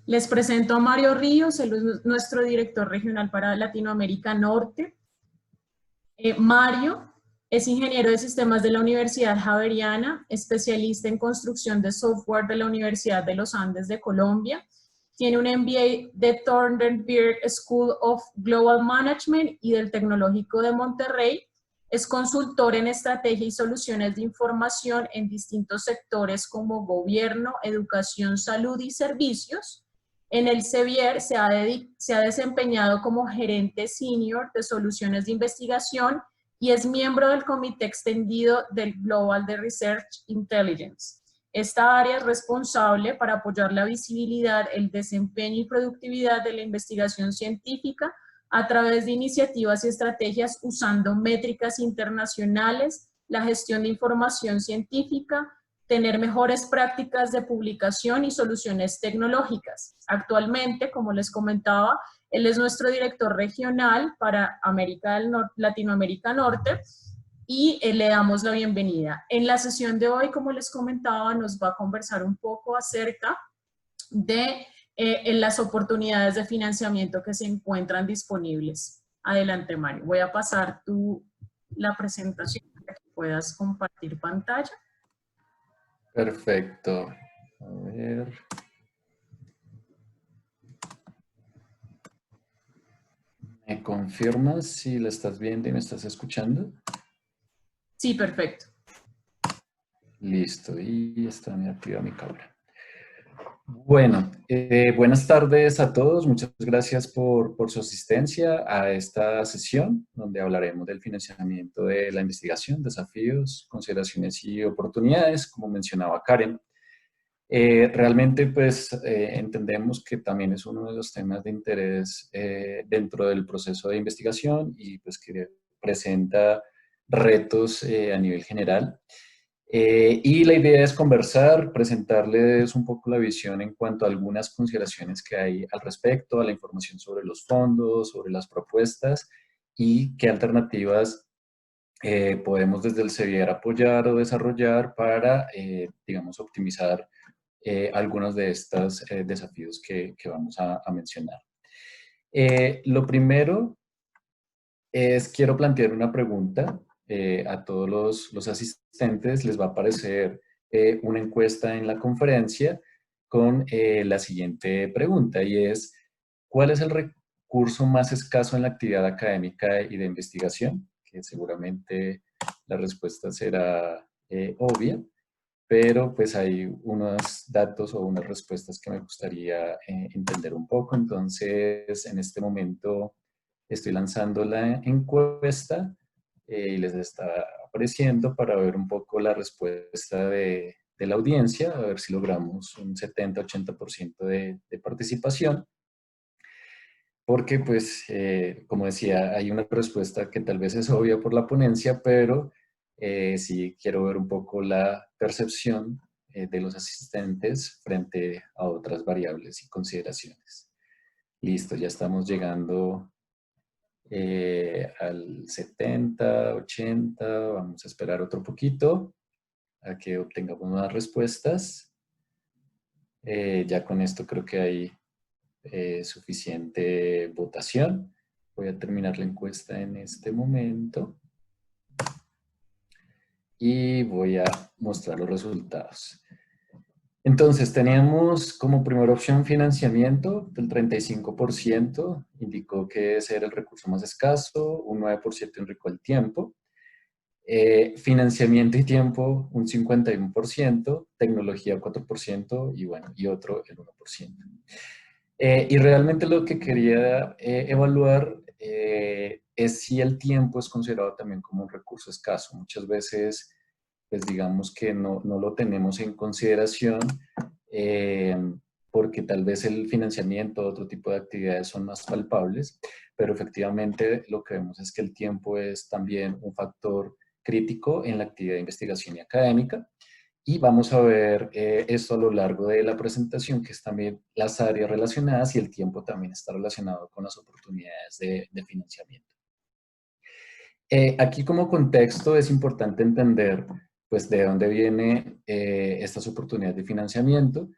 Les presento a Mario Ríos, él es nuestro director regional para Latinoamérica Norte. Mario es ingeniero de sistemas de la Universidad Javeriana, especialista en construcción de software de la Universidad de los Andes de Colombia. Tiene un MBA de Thornberg School of Global Management y del Tecnológico de Monterrey. Es consultor en estrategia y soluciones de información en distintos sectores como gobierno, educación, salud y servicios. En el Sevier se ha desempeñado como gerente senior de soluciones de investigación y es miembro del comité extendido del Global de Research Intelligence. Esta área es responsable para apoyar la visibilidad, el desempeño y productividad de la investigación científica a través de iniciativas y estrategias usando métricas internacionales, la gestión de información científica, tener mejores prácticas de publicación y soluciones tecnológicas. Actualmente, como les comentaba, él es nuestro director regional para Latinoamérica Norte y le damos la bienvenida. En la sesión de hoy, como les comentaba, nos va a conversar un poco acerca de las oportunidades de financiamiento que se encuentran disponibles. Adelante, Mario. Voy a pasar la presentación para que puedas compartir pantalla. Perfecto. A ver. ¿Me confirmas si la estás viendo y me estás escuchando? Sí, perfecto. Listo, y está activa mi cámara. Bueno, buenas tardes a todos. Muchas gracias por su asistencia a esta sesión donde hablaremos del financiamiento de la investigación, desafíos, consideraciones y oportunidades, como mencionaba Karen. Realmente, pues, entendemos que también es uno de los temas de interés dentro del proceso de investigación y pues que presenta retos a nivel general. Y la idea es conversar, presentarles un poco la visión en cuanto a algunas consideraciones que hay al respecto, a la información sobre los fondos, sobre las propuestas y qué alternativas podemos desde el CEBIER apoyar o desarrollar para, digamos, optimizar algunos de estos desafíos que vamos a mencionar. Lo primero es, quiero plantear una pregunta a todos los asistentes. Les va a aparecer una encuesta en la conferencia con la siguiente pregunta y es, ¿cuál es el recurso más escaso en la actividad académica y de investigación? Que seguramente la respuesta será obvia, pero pues hay unos datos o unas respuestas que me gustaría entender un poco. Entonces, en este momento estoy lanzando la encuesta y les está apareciendo para ver un poco la respuesta de la audiencia, a ver si logramos un 70-80% de participación. Porque, pues, como decía, hay una respuesta que tal vez es obvia por la ponencia, pero sí quiero ver un poco la percepción de los asistentes frente a otras variables y consideraciones. Listo, ya estamos llegando al 70, 80, vamos a esperar otro poquito a que obtengamos más respuestas. Ya con esto creo que hay suficiente votación. Voy a terminar la encuesta en este momento y voy a mostrar los resultados. Entonces, teníamos como primera opción financiamiento del 35%, indicó que ese era el recurso más escaso, un 9% indicó el tiempo. Financiamiento y tiempo, un 51%, tecnología 4% y bueno, y otro el 1%. Y realmente lo que quería evaluar es si el tiempo es considerado también como un recurso escaso. Muchas veces, pues digamos que no lo tenemos en consideración porque tal vez el financiamiento, otro tipo de actividades son más palpables, pero efectivamente lo que vemos es que el tiempo es también un factor crítico en la actividad de investigación y académica. Y vamos a ver esto a lo largo de la presentación, que es también las áreas relacionadas y el tiempo también está relacionado con las oportunidades de financiamiento. Aquí como contexto es importante entender pues de dónde vienen estas oportunidades de financiamiento.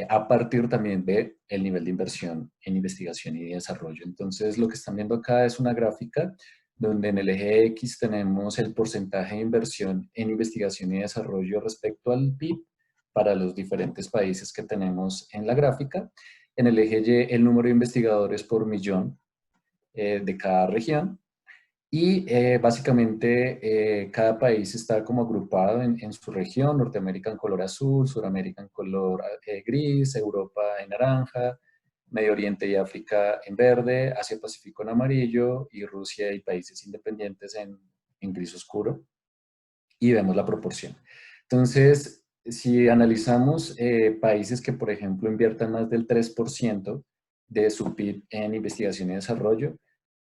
a partir también de el nivel de inversión en investigación y desarrollo. Entonces, lo que están viendo acá es una gráfica donde en el eje X tenemos el porcentaje de inversión en investigación y desarrollo respecto al PIB para los diferentes países que tenemos en la gráfica. En el eje Y, el número de investigadores por millón de cada región. Y básicamente cada país está como agrupado en su región, Norteamérica en color azul, Suramérica en color gris, Europa en naranja, Medio Oriente y África en verde, Asia-Pacífico en amarillo y Rusia y países independientes en gris oscuro. Y vemos la proporción. Entonces, si analizamos países que, por ejemplo, inviertan más del 3% de su PIB en investigación y desarrollo,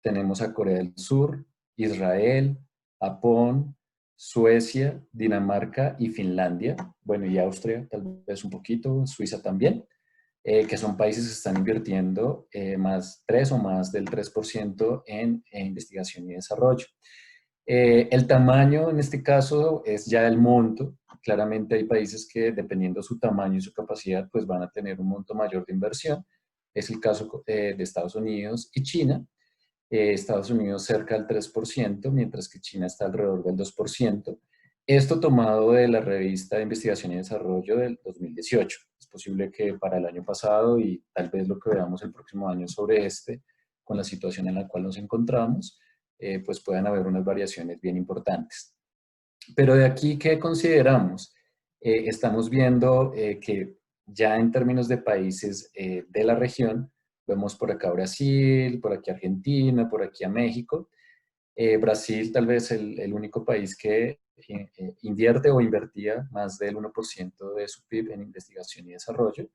tenemos a Corea del Sur, Israel, Japón, Suecia, Dinamarca y Finlandia, bueno, y Austria tal vez un poquito, Suiza también, que son países que están invirtiendo más 3 o más del 3% en investigación y desarrollo. El tamaño en este caso es ya el monto. Claramente hay países que dependiendo de su tamaño y su capacidad, pues van a tener un monto mayor de inversión. Es el caso de Estados Unidos y China. Estados Unidos cerca del 3%, mientras que China está alrededor del 2%. Esto tomado de la revista de Investigación y Desarrollo del 2018. Es posible que para el año pasado y tal vez lo que veamos el próximo año sobre con la situación en la cual nos encontramos, pues puedan haber unas variaciones bien importantes. Pero de aquí, ¿qué consideramos? Estamos viendo que ya en términos de países de la región, vemos por acá Brasil, por aquí Argentina, por aquí a México. Brasil tal vez el único país que invierte o invertía más del 1% de su PIB en investigación y desarrollo,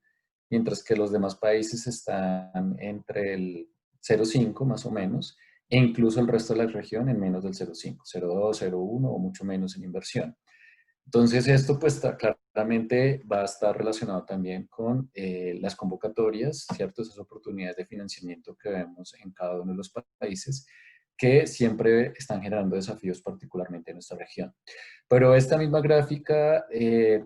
mientras que los demás países están entre el 0,5 más o menos, e incluso el resto de la región en menos del 0,5, 0,2, 0,1 o mucho menos en inversión. Entonces esto pues claramente va a estar relacionado también con las convocatorias, ¿cierto? Esas oportunidades de financiamiento que vemos en cada uno de los países que siempre están generando desafíos particularmente en nuestra región. Pero esta misma gráfica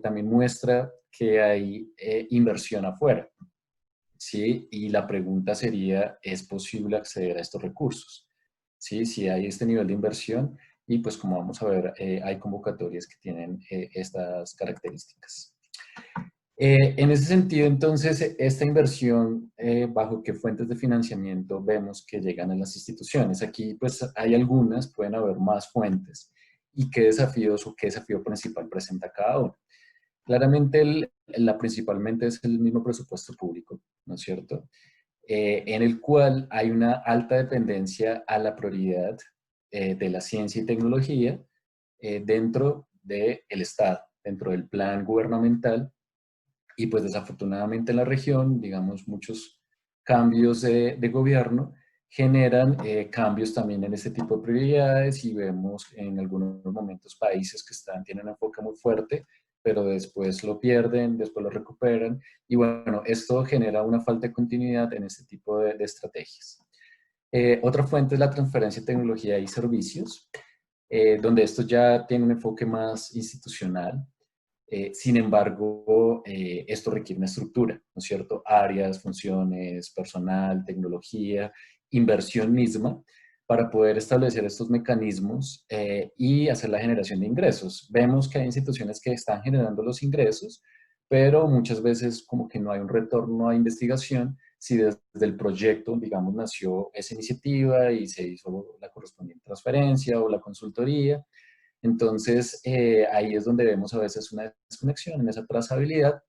también muestra que hay inversión afuera, ¿sí? Y la pregunta sería, ¿es posible acceder a estos recursos? ¿Sí? Si hay este nivel de inversión y pues como vamos a ver, hay convocatorias que tienen estas características. En ese sentido, entonces, esta inversión, ¿bajo qué fuentes de financiamiento vemos que llegan a las instituciones? Aquí, pues, hay algunas, pueden haber más fuentes. ¿Y qué desafíos o qué desafío principal presenta cada uno? Claramente, la principalmente es el mismo presupuesto público, ¿no es cierto? En el cual hay una alta dependencia a la prioridad de la ciencia y tecnología dentro del Estado, dentro del plan gubernamental. Y pues desafortunadamente en la región, digamos, muchos cambios de gobierno generan cambios también en este tipo de prioridades y vemos en algunos momentos países que tienen un enfoque muy fuerte, pero después lo pierden, después lo recuperan. Y bueno, esto genera una falta de continuidad en este tipo de estrategias. Otra fuente es la transferencia de tecnología y servicios, donde esto ya tiene un enfoque más institucional. Sin embargo, esto requiere una estructura, ¿no es cierto? Áreas, funciones, personal, tecnología, inversión misma, para poder establecer estos mecanismos y hacer la generación de ingresos. Vemos que hay instituciones que están generando los ingresos, pero muchas veces como que no hay un retorno a investigación si desde el proyecto, digamos, nació esa iniciativa y se hizo la correspondiente transferencia o la consultoría. Entonces, ahí es donde vemos a veces una desconexión en esa trazabilidad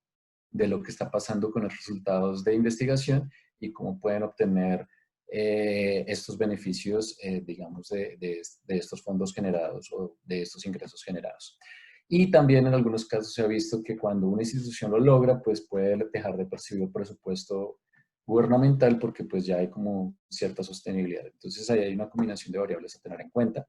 de lo que está pasando con los resultados de investigación y cómo pueden obtener estos beneficios, digamos, de estos fondos generados o de estos ingresos generados. Y también en algunos casos se ha visto que cuando una institución lo logra, pues puede dejar de percibir presupuesto gubernamental porque pues ya hay como cierta sostenibilidad. Entonces ahí hay una combinación de variables a tener en cuenta.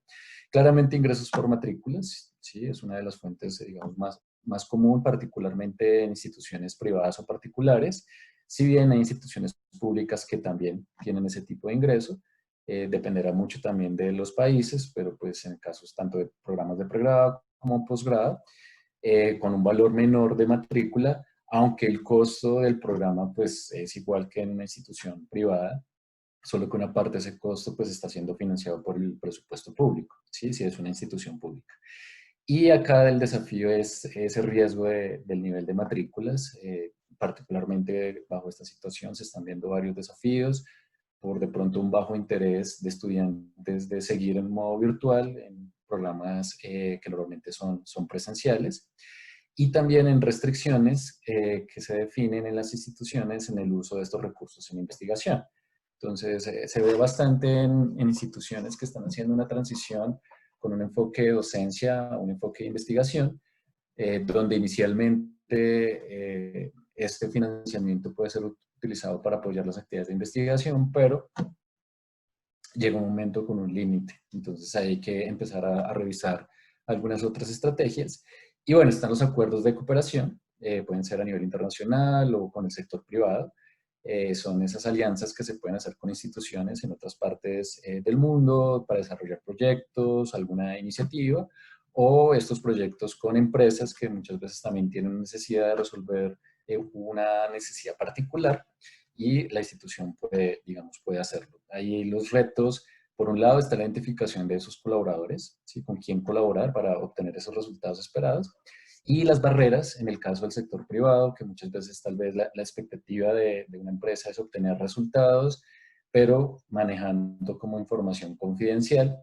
Claramente ingresos por matrículas, ¿sí? Es una de las fuentes, digamos, más común, particularmente en instituciones privadas o particulares. Si bien hay instituciones públicas que también tienen ese tipo de ingreso, dependerá mucho también de los países, pero pues en casos tanto de programas de pregrado como posgrado, con un valor menor de matrícula, aunque el costo del programa pues es igual que en una institución privada, solo que una parte de ese costo pues está siendo financiado por el presupuesto público, ¿sí? Si es una institución pública. Y acá el desafío es ese riesgo del nivel de matrículas, particularmente bajo esta situación se están viendo varios desafíos, por de pronto un bajo interés de estudiantes de seguir en modo virtual en programas que normalmente son presenciales, y también en restricciones que se definen en las instituciones en el uso de estos recursos en investigación. Entonces, se ve bastante en instituciones que están haciendo una transición con un enfoque de docencia, un enfoque de investigación, donde inicialmente este financiamiento puede ser utilizado para apoyar las actividades de investigación, pero llega un momento con un límite. Entonces hay que empezar a revisar algunas otras estrategias. Y bueno, están los acuerdos de cooperación, pueden ser a nivel internacional o con el sector privado. Son esas alianzas que se pueden hacer con instituciones en otras partes del mundo para desarrollar proyectos, alguna iniciativa, o estos proyectos con empresas que muchas veces también tienen necesidad de resolver una necesidad particular y la institución puede, digamos, puede hacerlo. Ahí los retos, por un lado, está la identificación de esos colaboradores, ¿sí? Con quién colaborar para obtener esos resultados esperados. Y las barreras, en el caso del sector privado, que muchas veces tal vez la expectativa de una empresa es obtener resultados, pero manejando como información confidencial,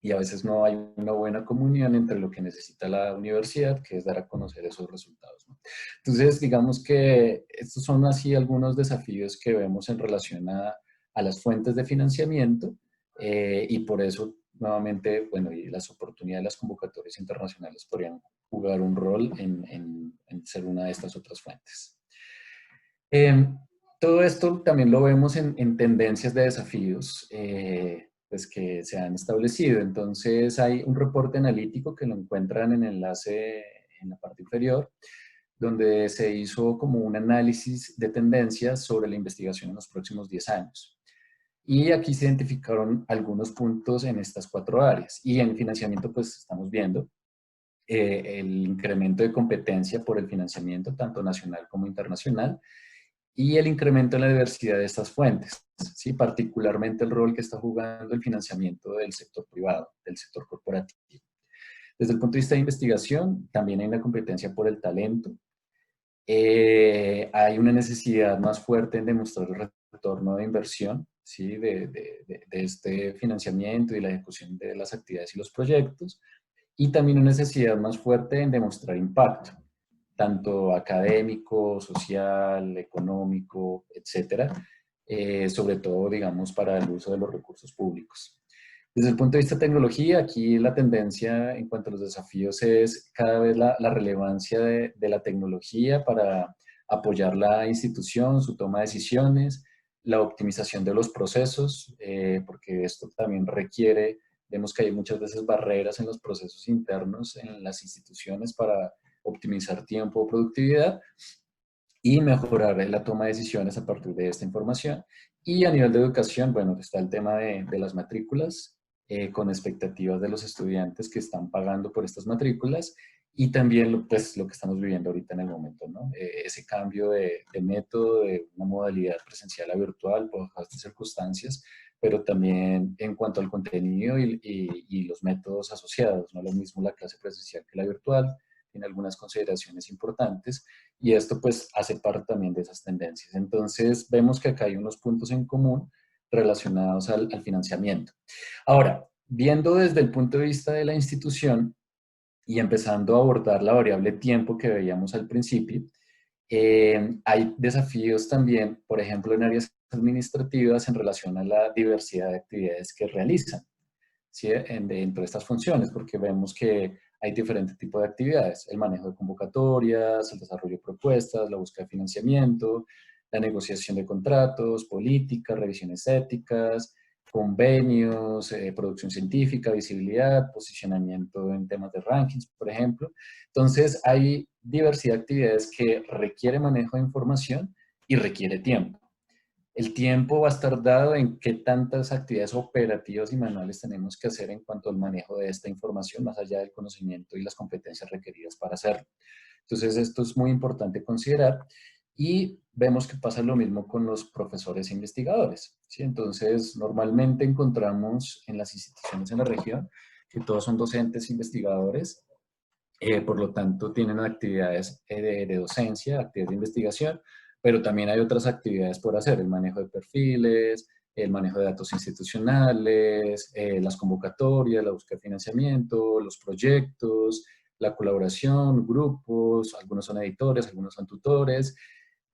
y a veces no hay una buena comunión entre lo que necesita la universidad, que es dar a conocer esos resultados, ¿no? Entonces, digamos que estos son así algunos desafíos que vemos en relación a las fuentes de financiamiento, y por eso, nuevamente, bueno, y las oportunidades de las convocatorias internacionales podrían jugar un rol en ser una de estas otras fuentes. Todo esto también lo vemos en tendencias de desafíos pues que se han establecido. Entonces hay un reporte analítico que lo encuentran en el enlace en la parte inferior, donde se hizo como un análisis de tendencias sobre la investigación en los próximos 10 años. Y aquí se identificaron algunos puntos en estas 4 áreas. Y en financiamiento pues estamos viendo el incremento de competencia por el financiamiento, tanto nacional como internacional, y el incremento en la diversidad de estas fuentes, ¿sí? Particularmente el rol que está jugando el financiamiento del sector privado, del sector corporativo. Desde el punto de vista de investigación, también hay una competencia por el talento. Hay una necesidad más fuerte en demostrar el retorno de inversión, ¿sí? de este financiamiento y la ejecución de las actividades y los proyectos. Y también una necesidad más fuerte en demostrar impacto, tanto académico, social, económico, etcétera, sobre todo, digamos, para el uso de los recursos públicos. Desde el punto de vista de tecnología, aquí la tendencia en cuanto a los desafíos es cada vez la relevancia de la tecnología para apoyar la institución, su toma de decisiones, la optimización de los procesos, porque esto también requiere, vemos que hay muchas veces barreras en los procesos internos en las instituciones para optimizar tiempo o productividad y mejorar la toma de decisiones a partir de esta información. Y a nivel de educación, bueno, está el tema de las matrículas, con expectativas de los estudiantes que están pagando por estas matrículas y también pues, lo que estamos viviendo ahorita en el momento, ¿no? Ese cambio de método de una modalidad presencial a virtual por estas circunstancias, pero también en cuanto al contenido y los métodos asociados, no lo mismo la clase presencial que la virtual, tiene algunas consideraciones importantes y esto pues hace parte también de esas tendencias. Entonces vemos que acá hay unos puntos en común relacionados al financiamiento. Ahora, viendo desde el punto de vista de la institución y empezando a abordar la variable tiempo que veíamos al principio, hay desafíos también, por ejemplo, en áreas administrativas en relación a la diversidad de actividades que realizan, ¿sí? Dentro de estas funciones, porque vemos que hay diferentes tipos de actividades, el manejo de convocatorias, el desarrollo de propuestas, la búsqueda de financiamiento, la negociación de contratos, políticas, revisiones éticas, convenios, producción científica, visibilidad, posicionamiento en temas de rankings, por ejemplo. Entonces, hay diversidad de actividades que requiere manejo de información y requiere tiempo. El tiempo va a estar dado en qué tantas actividades operativas y manuales tenemos que hacer en cuanto al manejo de esta información, más allá del conocimiento y las competencias requeridas para hacerlo. Entonces, esto es muy importante considerar y vemos que pasa lo mismo con los profesores e investigadores, ¿sí? Entonces, normalmente encontramos en las instituciones en la región que todos son docentes e investigadores, por lo tanto, tienen actividades de docencia, actividades de investigación, pero también hay otras actividades por hacer, el manejo de perfiles, el manejo de datos institucionales, las convocatorias, la búsqueda de financiamiento, los proyectos, la colaboración, grupos, algunos son editores, algunos son tutores.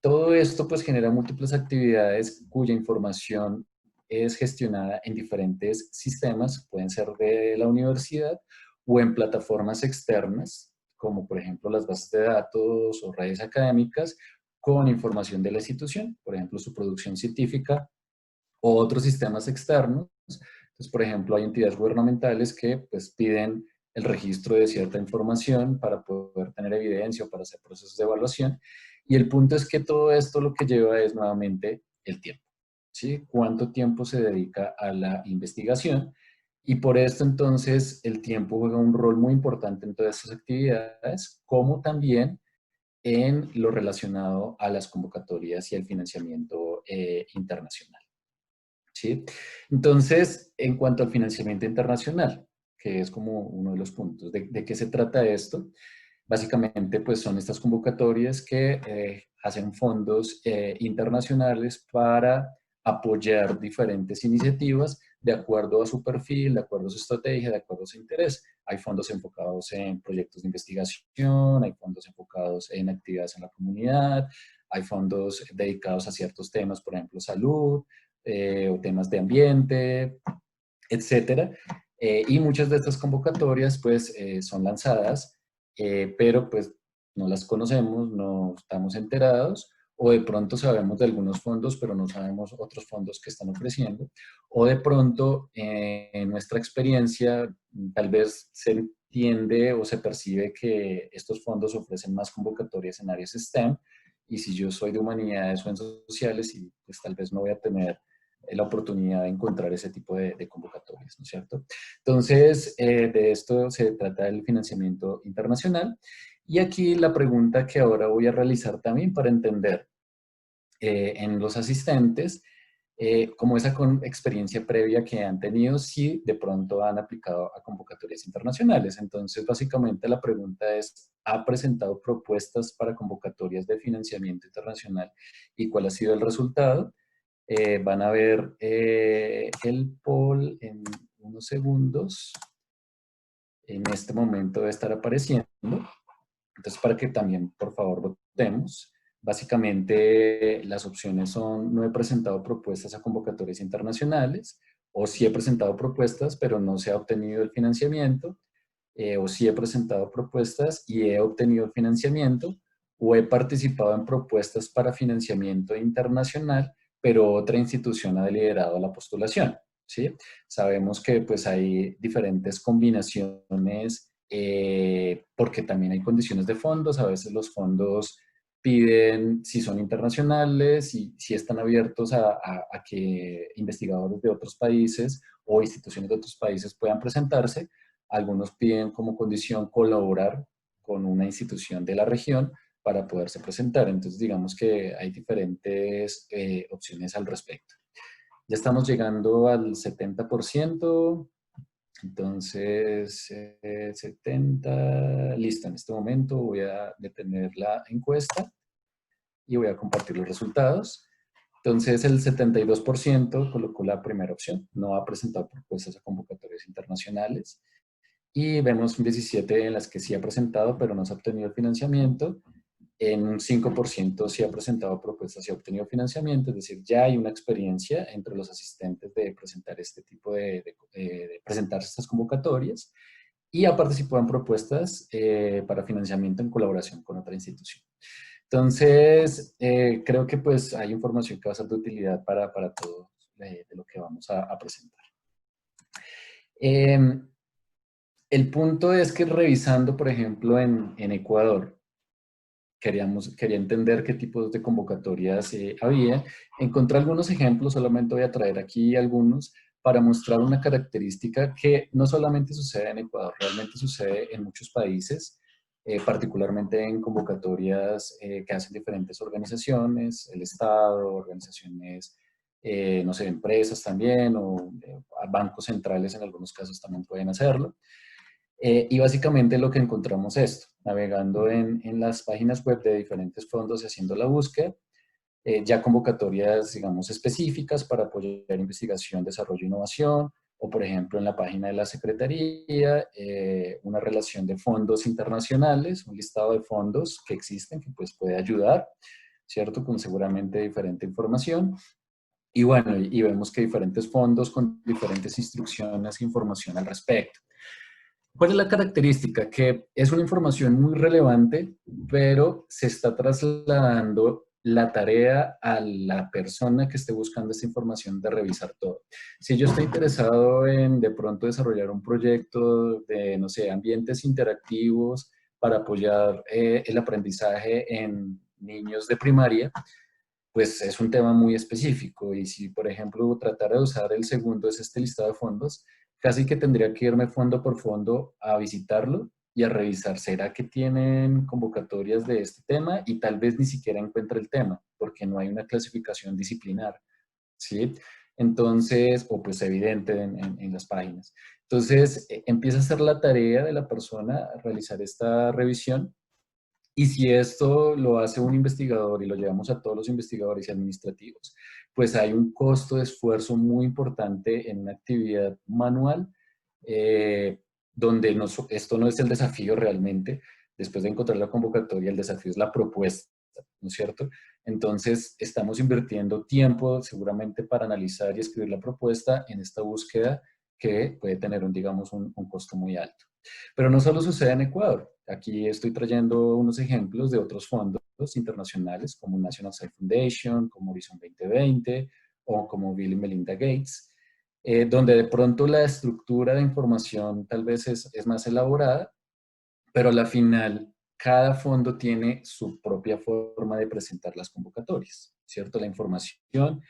Todo esto pues genera múltiples actividades cuya información es gestionada en diferentes sistemas, pueden ser de la universidad o en plataformas externas, como por ejemplo las bases de datos o redes académicas, con información de la institución, por ejemplo su producción científica o otros sistemas externos. Entonces, por ejemplo, hay entidades gubernamentales que pues, piden el registro de cierta información para poder tener evidencia o para hacer procesos de evaluación. Y el punto es que todo esto lo que lleva es nuevamente el tiempo, ¿sí? ¿Cuánto tiempo se dedica a la investigación? Y por esto entonces el tiempo juega un rol muy importante en todas estas actividades, como también en lo relacionado a las convocatorias y el financiamiento internacional. ¿Sí? Entonces, en cuanto al financiamiento internacional, que es como uno de los puntos, ¿de qué se trata esto? Básicamente, pues son estas convocatorias que hacen fondos internacionales para apoyar diferentes iniciativas de acuerdo a su perfil, de acuerdo a su estrategia, de acuerdo a su interés. Hay fondos enfocados en proyectos de investigación, hay fondos enfocados en actividades en la comunidad, hay fondos dedicados a ciertos temas, por ejemplo, salud, o temas de ambiente, etcétera. Y muchas de estas convocatorias pues son lanzadas, pero pues no las conocemos, no estamos enterados, o de pronto sabemos de algunos fondos, pero no sabemos otros fondos que están ofreciendo, o de pronto en nuestra experiencia tal vez se entiende o se percibe que estos fondos ofrecen más convocatorias en áreas STEM, y si yo soy de humanidades o en sociales, y pues tal vez no voy a tener la oportunidad de encontrar ese tipo de convocatorias, ¿no es cierto? Entonces, de esto se trata el financiamiento internacional. Y aquí la pregunta que ahora voy a realizar también para entender en los asistentes, como esa experiencia previa que han tenido, si de pronto han aplicado a convocatorias internacionales. Entonces, básicamente la pregunta es, ¿ha presentado propuestas para convocatorias de financiamiento internacional y cuál ha sido el resultado? Van a ver el poll en unos segundos. En este momento debe estar apareciendo. Entonces, para que también, por favor, votemos. Básicamente, las opciones son: no he presentado propuestas a convocatorias internacionales, o sí he presentado propuestas, pero no se ha obtenido el financiamiento, o sí he presentado propuestas y he obtenido el financiamiento, o he participado en propuestas para financiamiento internacional, pero otra institución ha liderado la postulación, ¿sí? Sabemos que pues hay diferentes combinaciones porque también hay condiciones de fondos. A veces los fondos piden si son internacionales y si están abiertos a que investigadores de otros países o instituciones de otros países puedan presentarse. Algunos piden como condición colaborar con una institución de la región para poderse presentar. Entonces, digamos que hay diferentes opciones al respecto. Ya estamos llegando al 70%. Entonces, 70, listo. En este momento voy a detener la encuesta y voy a compartir los resultados. Entonces, el 72% colocó la primera opción, no ha presentado propuestas a convocatorias internacionales. Y vemos un 17 en las que sí ha presentado, pero no se ha obtenido el financiamiento. En un 5% sí ha presentado propuestas y ha obtenido financiamiento, es decir, ya hay una experiencia entre los asistentes de presentar este tipo de presentar estas convocatorias, y ha participado en propuestas para financiamiento en colaboración con otra institución. Entonces, creo que pues hay información que va a ser de utilidad para todo de lo que vamos a presentar. El punto es que revisando, por ejemplo, en Ecuador, quería entender qué tipos de convocatorias había. Encontré algunos ejemplos, solamente voy a traer aquí algunos para mostrar una característica que no solamente sucede en Ecuador, realmente sucede en muchos países, particularmente en convocatorias que hacen diferentes organizaciones, el Estado, organizaciones, no sé, empresas también, o bancos centrales en algunos casos también pueden hacerlo. Y básicamente lo que encontramos es esto, navegando en las páginas web de diferentes fondos y haciendo la búsqueda, ya convocatorias, digamos, específicas para apoyar investigación, desarrollo e innovación, o por ejemplo en la página de la Secretaría, una relación de fondos internacionales, un listado de fondos que existen que pues puede ayudar, ¿cierto? Con seguramente diferente información. Y bueno, y vemos que diferentes fondos con diferentes instrucciones e información al respecto. ¿Cuál es la característica? Que es una información muy relevante, pero se está trasladando la tarea a la persona que esté buscando esta información de revisar todo. Si yo estoy interesado en de pronto desarrollar un proyecto de, no sé, ambientes interactivos para apoyar el aprendizaje en niños de primaria, pues es un tema muy específico y si, por ejemplo, tratara de usar el segundo, es este listado de fondos, casi que tendría que irme fondo por fondo a visitarlo y a revisar, ¿será que tienen convocatorias de este tema? Y tal vez ni siquiera encuentre el tema, porque no hay una clasificación disciplinar, ¿sí? Entonces, o pues evidente en las páginas. Entonces, empieza a ser la tarea de la persona a realizar esta revisión. Y si esto lo hace un investigador y lo llevamos a todos los investigadores y administrativos, pues hay un costo de esfuerzo muy importante en una actividad manual, donde esto no es el desafío realmente. Después de encontrar la convocatoria, el desafío es la propuesta, ¿no es cierto? Entonces, estamos invirtiendo tiempo seguramente para analizar y escribir la propuesta en esta búsqueda que puede tener, digamos, un costo muy alto. Pero no solo sucede en Ecuador. Aquí estoy trayendo unos ejemplos de otros fondos internacionales como National Science Foundation, como Horizon 2020 o como Bill y Melinda Gates, donde de pronto la estructura de información tal vez es más elaborada, pero a la final cada fondo tiene su propia forma de presentar las convocatorias, ¿cierto? La información,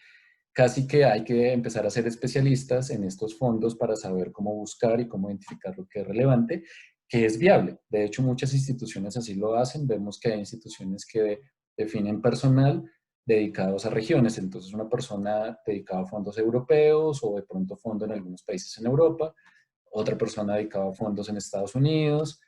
casi que hay que empezar a ser especialistas en estos fondos para saber cómo buscar y cómo identificar lo que es relevante, que es viable. De hecho, muchas instituciones así lo hacen. Vemos que hay instituciones que definen personal dedicados a regiones. Entonces, una persona dedicada a fondos europeos o de pronto fondo en algunos países en Europa, otra persona dedicada a fondos en Estados Unidos,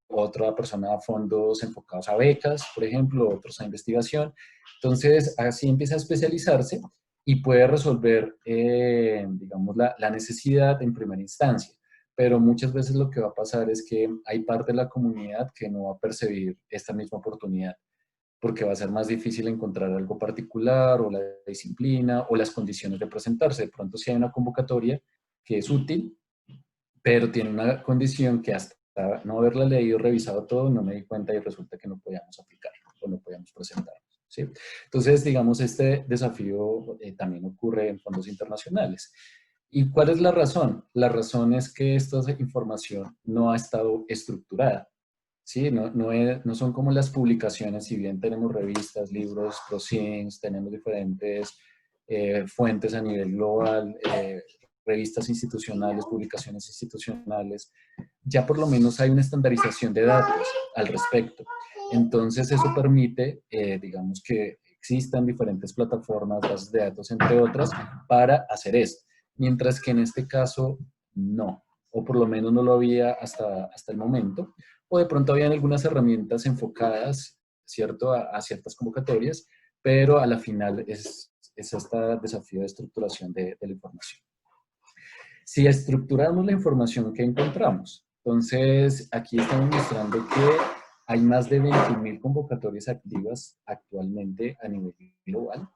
otra persona a fondos enfocados a becas, por ejemplo, otros a investigación. Entonces, así empieza a especializarse y puede resolver, digamos, la necesidad en primera instancia. Pero muchas veces lo que va a pasar es que hay parte de la comunidad que no va a percibir esta misma oportunidad, porque va a ser más difícil encontrar algo particular o la disciplina o las condiciones de presentarse. De pronto, si hay una convocatoria que es útil, pero tiene una condición que hasta no haberla leído, revisado todo, no me di cuenta y resulta que no podíamos aplicar o no podíamos presentar. ¿Sí? Entonces, digamos, este desafío también ocurre en fondos internacionales. ¿Y cuál es la razón? La razón es que esta información no ha estado estructurada. ¿Sí? No son como las publicaciones, si bien tenemos revistas, libros, proceedings, tenemos diferentes fuentes a nivel global, revistas institucionales, publicaciones institucionales, ya por lo menos hay una estandarización de datos al respecto. Entonces eso permite, digamos, que existan diferentes plataformas, bases de datos, entre otras, para hacer esto. Mientras que en este caso no, o por lo menos no lo había hasta el momento, o de pronto habían algunas herramientas enfocadas, ¿cierto?, a ciertas convocatorias, pero a la final es este desafío de estructuración de la información. Si estructuramos la información que encontramos, entonces aquí estamos mostrando que hay más de 20.000 convocatorias activas actualmente a nivel global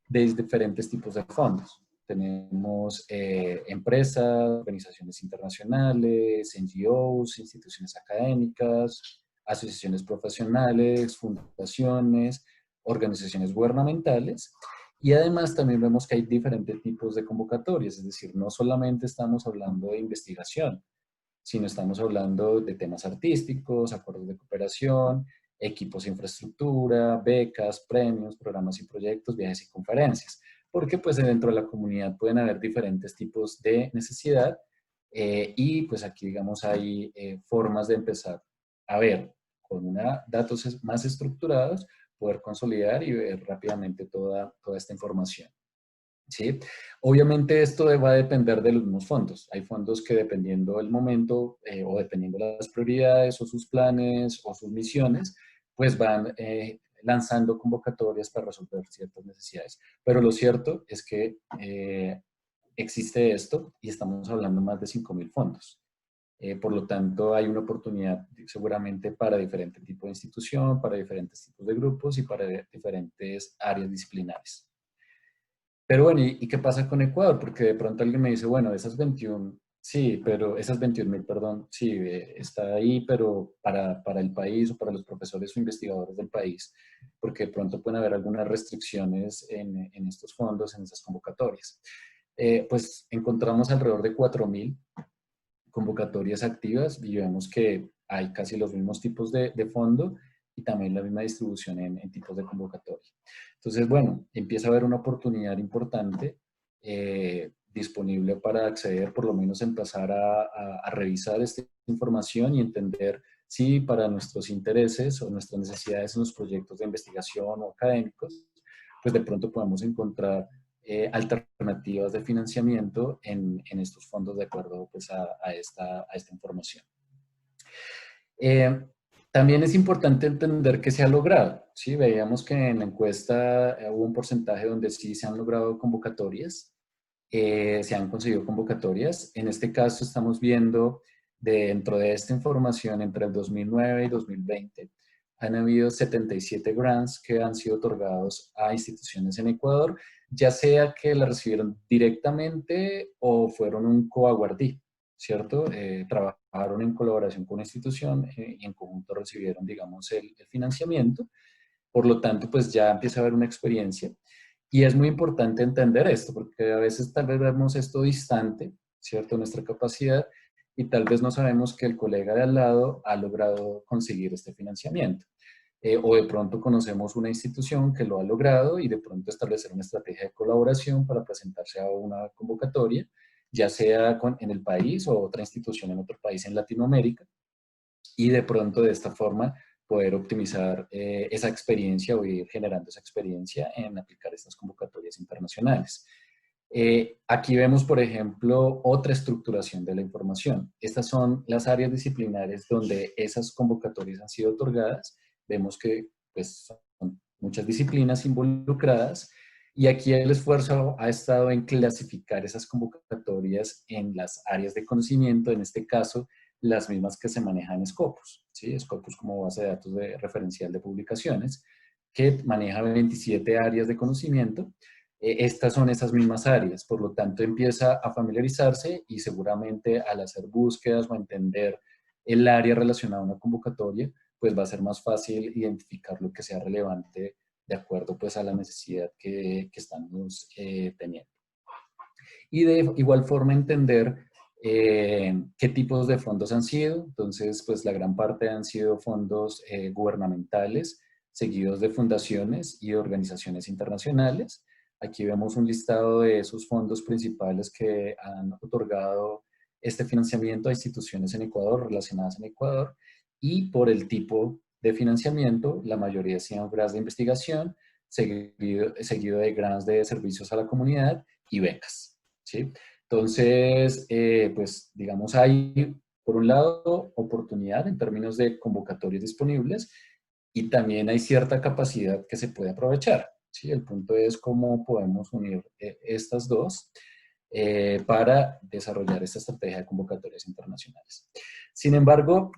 de diferentes tipos de fondos. Tenemos empresas, organizaciones internacionales, NGOs, instituciones académicas, asociaciones profesionales, fundaciones, organizaciones gubernamentales. Y además también vemos que hay diferentes tipos de convocatorias, es decir, no solamente estamos hablando de investigación, sino estamos hablando de temas artísticos, acuerdos de cooperación, equipos de infraestructura, becas, premios, programas y proyectos, viajes y conferencias, porque pues dentro de la comunidad pueden haber diferentes tipos de necesidad y pues aquí digamos hay formas de empezar a ver con datos más estructurados, poder consolidar y ver rápidamente toda esta información. ¿Sí? Obviamente esto va a depender de los mismos fondos. Hay fondos que dependiendo del momento o dependiendo de las prioridades o sus planes o sus misiones, pues van lanzando convocatorias para resolver ciertas necesidades. Pero lo cierto es que existe esto y estamos hablando más de 5.000 fondos. Por lo tanto, hay una oportunidad seguramente para diferentes tipos de institución, para diferentes tipos de grupos y para diferentes áreas disciplinares. Pero bueno, ¿y qué pasa con Ecuador? Porque de pronto alguien me dice, bueno, esas 21, sí, pero esas 21.000, perdón, sí, está ahí, pero para el país o para los profesores o investigadores del país, porque de pronto pueden haber algunas restricciones en estos fondos, en esas convocatorias. Pues encontramos alrededor de 4.000 convocatorias activas y vemos que hay casi los mismos tipos de fondo y también la misma distribución en tipos de convocatoria. Entonces, bueno, empieza a haber una oportunidad importante disponible para acceder, por lo menos empezar a revisar esta información y entender si para nuestros intereses o nuestras necesidades en los proyectos de investigación o académicos, pues de pronto podemos encontrar alternativas de financiamiento en estos fondos de acuerdo pues, a esta información. También es importante entender qué se ha logrado. ¿Sí? Veíamos que en la encuesta hubo un porcentaje donde sí se han logrado convocatorias, se han conseguido convocatorias. En este caso estamos viendo dentro de esta información entre el 2009 y 2020 han habido 77 grants que han sido otorgados a instituciones en Ecuador, ya sea que la recibieron directamente o fueron un coaguardí, ¿cierto? Trabajaron en colaboración con una institución y en conjunto recibieron, digamos, el financiamiento. Por lo tanto, pues ya empieza a haber una experiencia. Y es muy importante entender esto, porque a veces tal vez vemos esto distante, ¿cierto? Nuestra capacidad, y tal vez no sabemos que el colega de al lado ha logrado conseguir este financiamiento. O de pronto conocemos una institución que lo ha logrado y de pronto establecer una estrategia de colaboración para presentarse a una convocatoria, ya sea en el país o otra institución en otro país en Latinoamérica, y de pronto de esta forma poder optimizar esa experiencia o ir generando esa experiencia en aplicar estas convocatorias internacionales. Aquí vemos, por ejemplo, otra estructuración de la información. Estas son las áreas disciplinares donde esas convocatorias han sido otorgadas. Vemos que pues, son muchas disciplinas involucradas y aquí el esfuerzo ha estado en clasificar esas convocatorias en las áreas de conocimiento, en este caso, las mismas que se manejan en Scopus, ¿sí? Scopus como base de datos referencial de publicaciones, que maneja 27 áreas de conocimiento. Estas son esas mismas áreas, por lo tanto empieza a familiarizarse y seguramente al hacer búsquedas o entender el área relacionada a una convocatoria, pues va a ser más fácil identificar lo que sea relevante de acuerdo pues a la necesidad que estamos teniendo. Y de igual forma entender qué tipos de fondos han sido. Entonces, pues la gran parte han sido fondos gubernamentales, seguidos de fundaciones y organizaciones internacionales. Aquí vemos un listado de esos fondos principales que han otorgado este financiamiento a instituciones en Ecuador, relacionadas en Ecuador, y por el tipo de financiamiento, la mayoría han sido grants de investigación, seguido de grants de servicios a la comunidad y becas, ¿sí? Entonces, pues digamos, hay por un lado oportunidad en términos de convocatorias disponibles y también hay cierta capacidad que se puede aprovechar, ¿sí? El punto es cómo podemos unir estas dos para desarrollar esta estrategia de convocatorias internacionales. Sin embargo,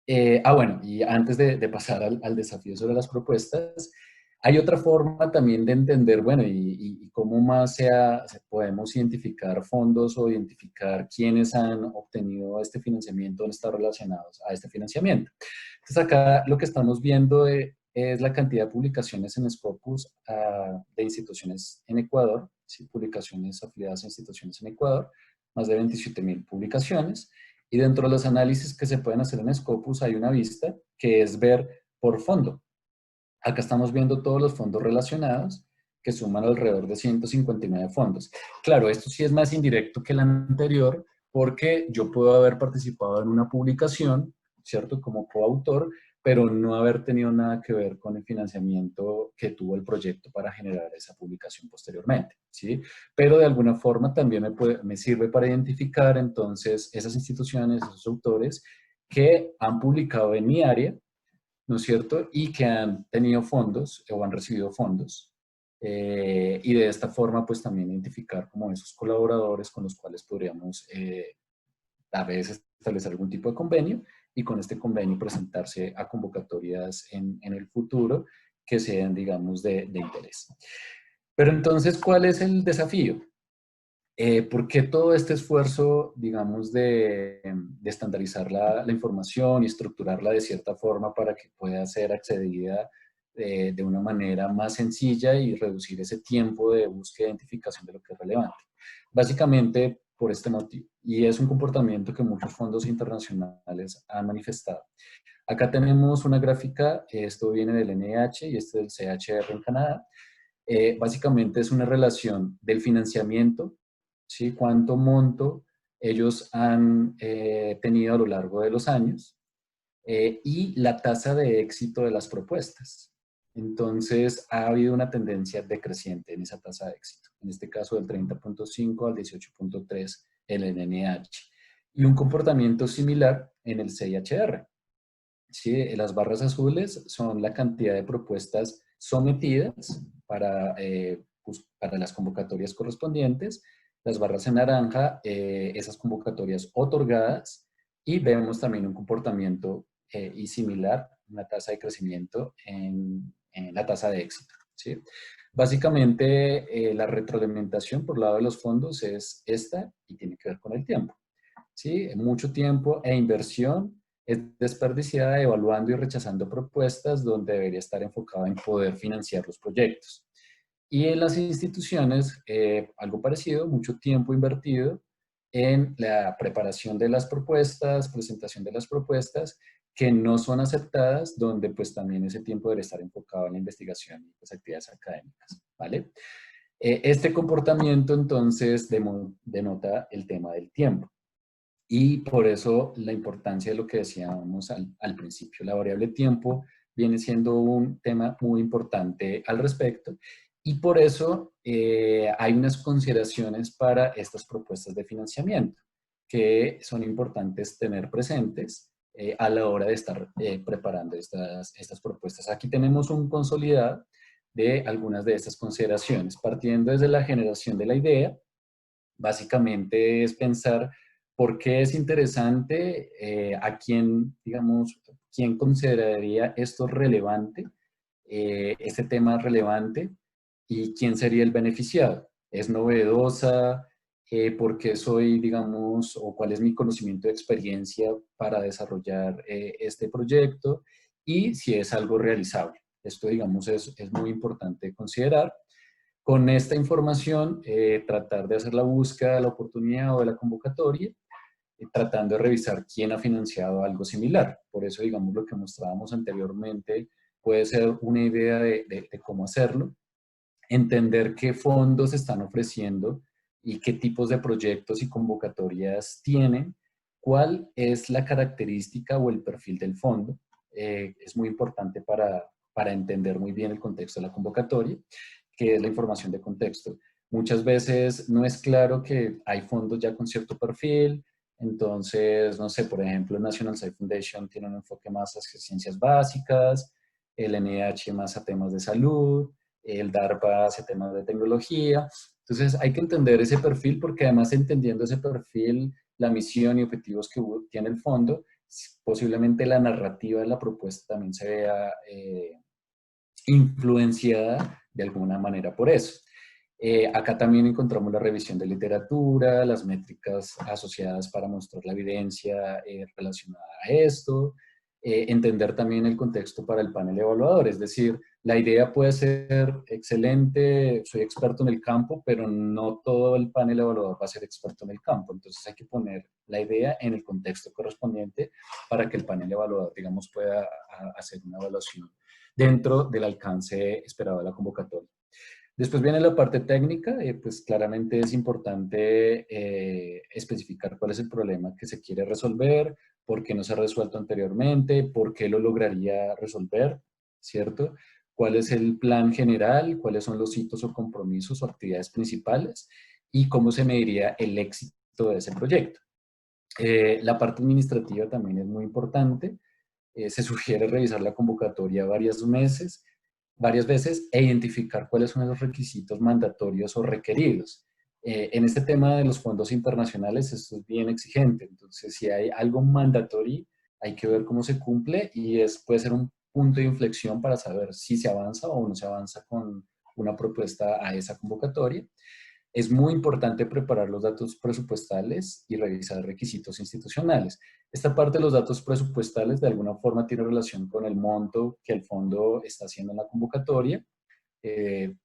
bueno, y antes de pasar al desafío sobre las propuestas, hay otra forma también de entender, bueno, y cómo más podemos identificar fondos o identificar quiénes han obtenido este financiamiento o están relacionados a este financiamiento. Entonces acá lo que estamos viendo es la cantidad de publicaciones en Scopus de instituciones en Ecuador, ¿sí? Publicaciones afiliadas a instituciones en Ecuador, más de 27.000 publicaciones. Y dentro de los análisis que se pueden hacer en Scopus hay una vista que es ver por fondo. Acá estamos viendo todos los fondos relacionados que suman alrededor de 159 fondos. Claro, esto sí es más indirecto que el anterior porque yo puedo haber participado en una publicación, ¿cierto? Como coautor, pero no haber tenido nada que ver con el financiamiento que tuvo el proyecto para generar esa publicación posteriormente, ¿sí? Pero de alguna forma también me sirve para identificar entonces esas instituciones, esos autores que han publicado en mi área, ¿no es cierto? Y que han tenido fondos o han recibido fondos. Y de esta forma, pues también identificar como esos colaboradores con los cuales podríamos a veces establecer algún tipo de convenio y con este convenio presentarse a convocatorias en el futuro que sean, digamos, de interés. Pero entonces, ¿cuál es el desafío? ¿Por qué todo este esfuerzo, digamos, de estandarizar la información y estructurarla de cierta forma para que pueda ser accedida de una manera más sencilla y reducir ese tiempo de búsqueda e identificación de lo que es relevante? Básicamente por este motivo. Y es un comportamiento que muchos fondos internacionales han manifestado. Acá tenemos una gráfica, esto viene del NIH y este del CHR en Canadá. Básicamente es una relación del financiamiento, ¿sí? Cuánto monto ellos han tenido a lo largo de los años y la tasa de éxito de las propuestas. Entonces, ha habido una tendencia decreciente en esa tasa de éxito. En este caso, del 30.5 al 18.3 en el NIH. Y un comportamiento similar en el CIHR. ¿Sí? Las barras azules son la cantidad de propuestas sometidas para las convocatorias correspondientes. Las barras en naranja, esas convocatorias otorgadas. Y vemos también un comportamiento y similar, una tasa de crecimiento en la tasa de éxito. ¿Sí? Básicamente, la retroalimentación por lado de los fondos es esta y tiene que ver con el tiempo. ¿Sí? Mucho tiempo e inversión es desperdiciada evaluando y rechazando propuestas donde debería estar enfocada en poder financiar los proyectos. Y en las instituciones, algo parecido, mucho tiempo invertido en la preparación de las propuestas, presentación de las propuestas, que no son aceptadas, donde pues también ese tiempo debe estar enfocado en la investigación y las actividades académicas, ¿vale? Este comportamiento entonces denota el tema del tiempo. Y por eso la importancia de lo que decíamos al principio. La variable tiempo viene siendo un tema muy importante al respecto y por eso hay unas consideraciones para estas propuestas de financiamiento que son importantes tener presentes a la hora de estar preparando estas propuestas. Aquí tenemos un consolidado de algunas de estas consideraciones, partiendo desde la generación de la idea. Básicamente es pensar por qué es interesante, a quién, digamos, quién consideraría esto relevante, este tema relevante y quién sería el beneficiado. ¿Es novedosa? ¿Por qué soy, digamos, o cuál es mi conocimiento de experiencia para desarrollar este proyecto? Y si es algo realizable. Esto, digamos, es muy importante considerar. Con esta información, tratar de hacer la búsqueda de la oportunidad o de la convocatoria, tratando de revisar quién ha financiado algo similar. Por eso, digamos, lo que mostrábamos anteriormente puede ser una idea de cómo hacerlo, entender qué fondos están ofreciendo y qué tipos de proyectos y convocatorias tienen, cuál es la característica o el perfil del fondo. Es muy importante para entender muy bien el contexto de la convocatoria, que es la información de contexto. Muchas veces no es claro que hay fondos ya con cierto perfil, entonces, no sé, por ejemplo, el National Science Foundation tiene un enfoque más hacia ciencias básicas, el NIH más a temas de salud, el DARPA hacia temas de tecnología. Entonces, hay que entender ese perfil porque además entendiendo ese perfil, la misión y objetivos que tiene el fondo, posiblemente la narrativa de la propuesta también se vea influenciada de alguna manera por eso. Acá también encontramos la revisión de literatura, las métricas asociadas para mostrar la evidencia relacionada a esto, entender también el contexto para el panel evaluador, es decir, la idea puede ser excelente, soy experto en el campo, pero no todo el panel evaluador va a ser experto en el campo, entonces hay que poner la idea en el contexto correspondiente para que el panel evaluador, digamos, pueda hacer una evaluación dentro del alcance esperado de la convocatoria. Después viene la parte técnica, pues claramente es importante especificar cuál es el problema que se quiere resolver, por qué no se ha resuelto anteriormente, por qué lo lograría resolver, ¿cierto? ¿Cuál es el plan general? ¿Cuáles son los hitos o compromisos o actividades principales? Y cómo se mediría el éxito de ese proyecto. La parte administrativa también es muy importante. Se sugiere revisar la convocatoria varias veces e identificar cuáles son los requisitos mandatorios o requeridos. En este tema de los fondos internacionales esto es bien exigente, entonces si hay algo mandatorio hay que ver cómo se cumple y puede ser un punto de inflexión para saber si se avanza o no se avanza con una propuesta a esa convocatoria. Es muy importante preparar los datos presupuestales y revisar requisitos institucionales. Esta parte de los datos presupuestales de alguna forma tiene relación con el monto que el fondo está haciendo en la convocatoria.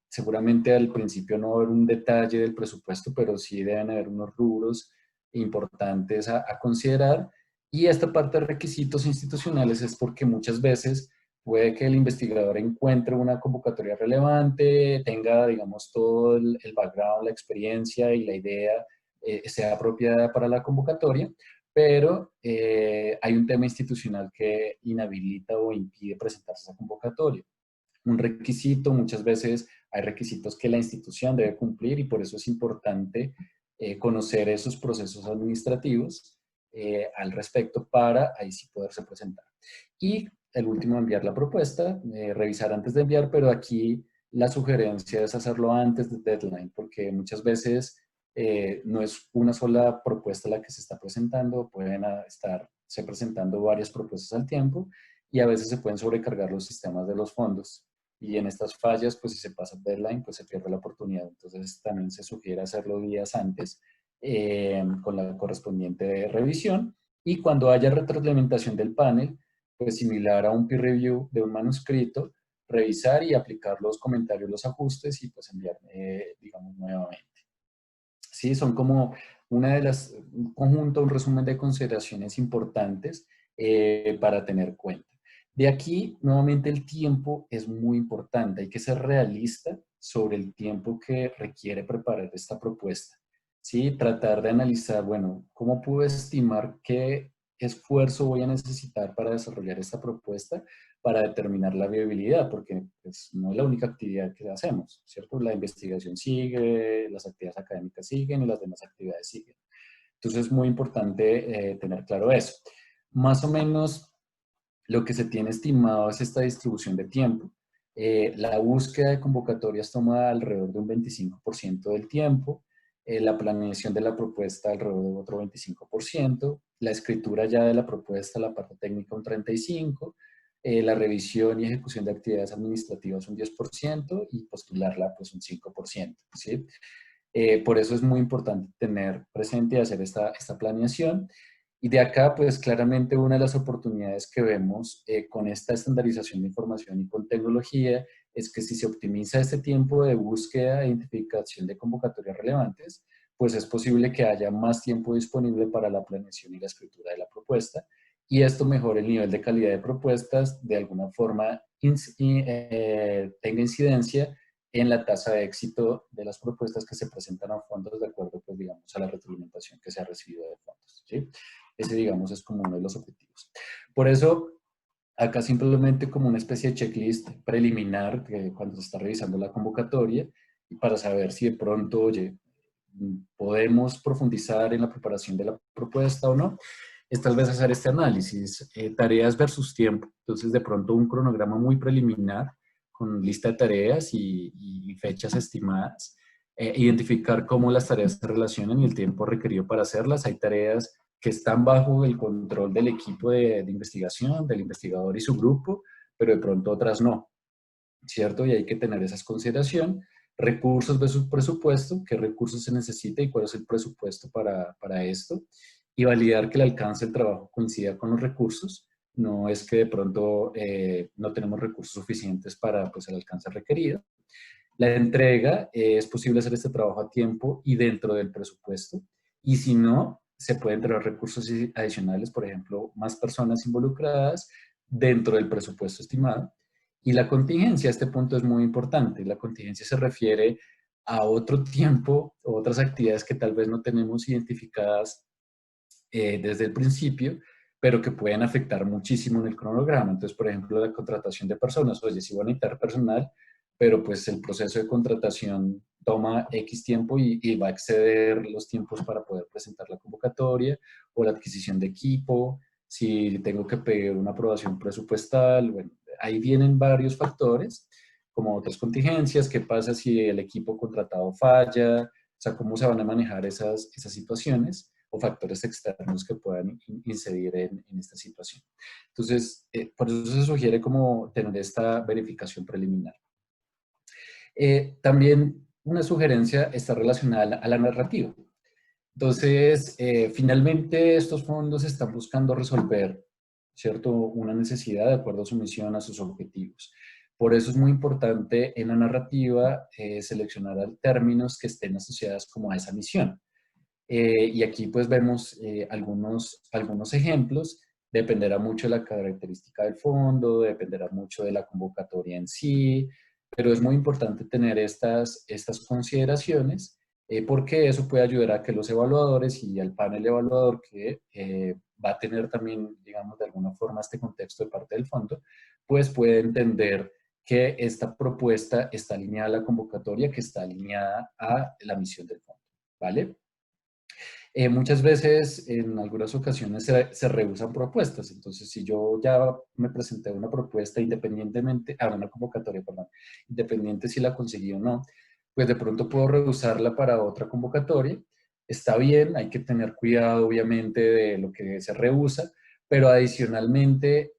Seguramente al principio no va a haber un detalle del presupuesto, pero sí deben haber unos rubros importantes a considerar. Y esta parte de requisitos institucionales es porque muchas veces puede que el investigador encuentre una convocatoria relevante, tenga, digamos, todo el background, la experiencia y la idea sea apropiada para la convocatoria, pero hay un tema institucional que inhabilita o impide presentarse a esa convocatoria. Un requisito, muchas veces hay requisitos que la institución debe cumplir y por eso es importante conocer esos procesos administrativos al respecto para ahí sí poderse presentar. Y el último, enviar la propuesta, revisar antes de enviar, pero aquí la sugerencia es hacerlo antes del deadline, porque muchas veces no es una sola propuesta la que se está presentando, pueden estarse presentando varias propuestas al tiempo y a veces se pueden sobrecargar los sistemas de los fondos. Y en estas fallas, pues si se pasa el deadline, pues se pierde la oportunidad. Entonces también se sugiere hacerlo días antes con la correspondiente revisión. Y cuando haya retroalimentación del panel, pues similar a un peer review de un manuscrito, revisar y aplicar los comentarios, los ajustes y pues enviar, digamos, nuevamente. Sí, son como un conjunto, un resumen de consideraciones importantes para tener cuenta. De aquí, nuevamente, el tiempo es muy importante. Hay que ser realista sobre el tiempo que requiere preparar esta propuesta. ¿Sí? Tratar de analizar, bueno, ¿cómo puedo estimar qué esfuerzo voy a necesitar para desarrollar esta propuesta para determinar la viabilidad? Porque pues, no es la única actividad que hacemos, ¿cierto? La investigación sigue, las actividades académicas siguen y las demás actividades siguen. Entonces es muy importante tener claro eso. Más o menos lo que se tiene estimado es esta distribución de tiempo. La búsqueda de convocatorias toma alrededor de un 25% del tiempo, la planeación de la propuesta alrededor de otro 25%, la escritura ya de la propuesta, la parte técnica un 35%, la revisión y ejecución de actividades administrativas un 10% y postularla pues un 5%. ¿Sí? Por eso es muy importante tener presente y hacer esta planeación. Y de acá, pues claramente una de las oportunidades que vemos con esta estandarización de información y con tecnología es que si se optimiza este tiempo de búsqueda e identificación de convocatorias relevantes, pues es posible que haya más tiempo disponible para la planeación y la escritura de la propuesta. Y esto mejora el nivel de calidad de propuestas, de alguna forma tenga incidencia en la tasa de éxito de las propuestas que se presentan a fondos de acuerdo, pues digamos, a la retroalimentación que se ha recibido de fondos. ¿Sí? Ese, digamos, es como uno de los objetivos. Por eso, acá simplemente como una especie de checklist preliminar que cuando se está revisando la convocatoria y para saber si de pronto, oye, podemos profundizar en la preparación de la propuesta o no, es tal vez hacer este análisis, tareas versus tiempo. Entonces, de pronto un cronograma muy preliminar con lista de tareas y fechas estimadas, identificar cómo las tareas se relacionan y el tiempo requerido para hacerlas. Hay tareas que están bajo el control del equipo de investigación, del investigador y su grupo, pero de pronto otras no, ¿cierto? Y hay que tener esa consideración. Recursos versus presupuesto, qué recursos se necesita y cuál es el presupuesto para esto. Y validar que el alcance del trabajo coincida con los recursos. No es que de pronto no tenemos recursos suficientes para pues, el alcance requerido. La entrega, es posible hacer este trabajo a tiempo y dentro del presupuesto. Y si no, se pueden entregar recursos adicionales, por ejemplo, más personas involucradas dentro del presupuesto estimado. Y la contingencia, este punto es muy importante. La contingencia se refiere a otro tiempo o otras actividades que tal vez no tenemos identificadas desde el principio, pero que pueden afectar muchísimo en el cronograma. Entonces, por ejemplo, la contratación de personas. Oye, sí van a necesitar personal, pero pues el proceso de contratación toma X tiempo y va a exceder los tiempos para poder presentar la convocatoria, o la adquisición de equipo, si tengo que pedir una aprobación presupuestal. Bueno, ahí vienen varios factores, como otras contingencias. ¿Qué pasa si el equipo contratado falla? O sea, ¿cómo se van a manejar esas situaciones? O factores externos que puedan incidir en esta situación. Entonces, por eso se sugiere como tener esta verificación preliminar. También una sugerencia está relacionada a la narrativa. Entonces, finalmente estos fondos están buscando resolver, ¿cierto?, una necesidad de acuerdo a su misión, a sus objetivos. Por eso es muy importante en la narrativa seleccionar términos que estén asociados como a esa misión. Y aquí pues vemos algunos ejemplos. Dependerá mucho de la característica del fondo, dependerá mucho de la convocatoria en sí, pero es muy importante tener estas consideraciones porque eso puede ayudar a que los evaluadores y al panel evaluador que va a tener también, digamos, de alguna forma este contexto de parte del fondo, pues puede entender que esta propuesta está alineada a la convocatoria, que está alineada a la misión del fondo, ¿vale? Muchas veces, en algunas ocasiones, se rehusan propuestas. Entonces, si yo ya me presenté una propuesta independientemente, una convocatoria, perdón, independiente si la conseguí o no, pues de pronto puedo rehusarla para otra convocatoria. Está bien, hay que tener cuidado, obviamente, de lo que se rehusa, pero adicionalmente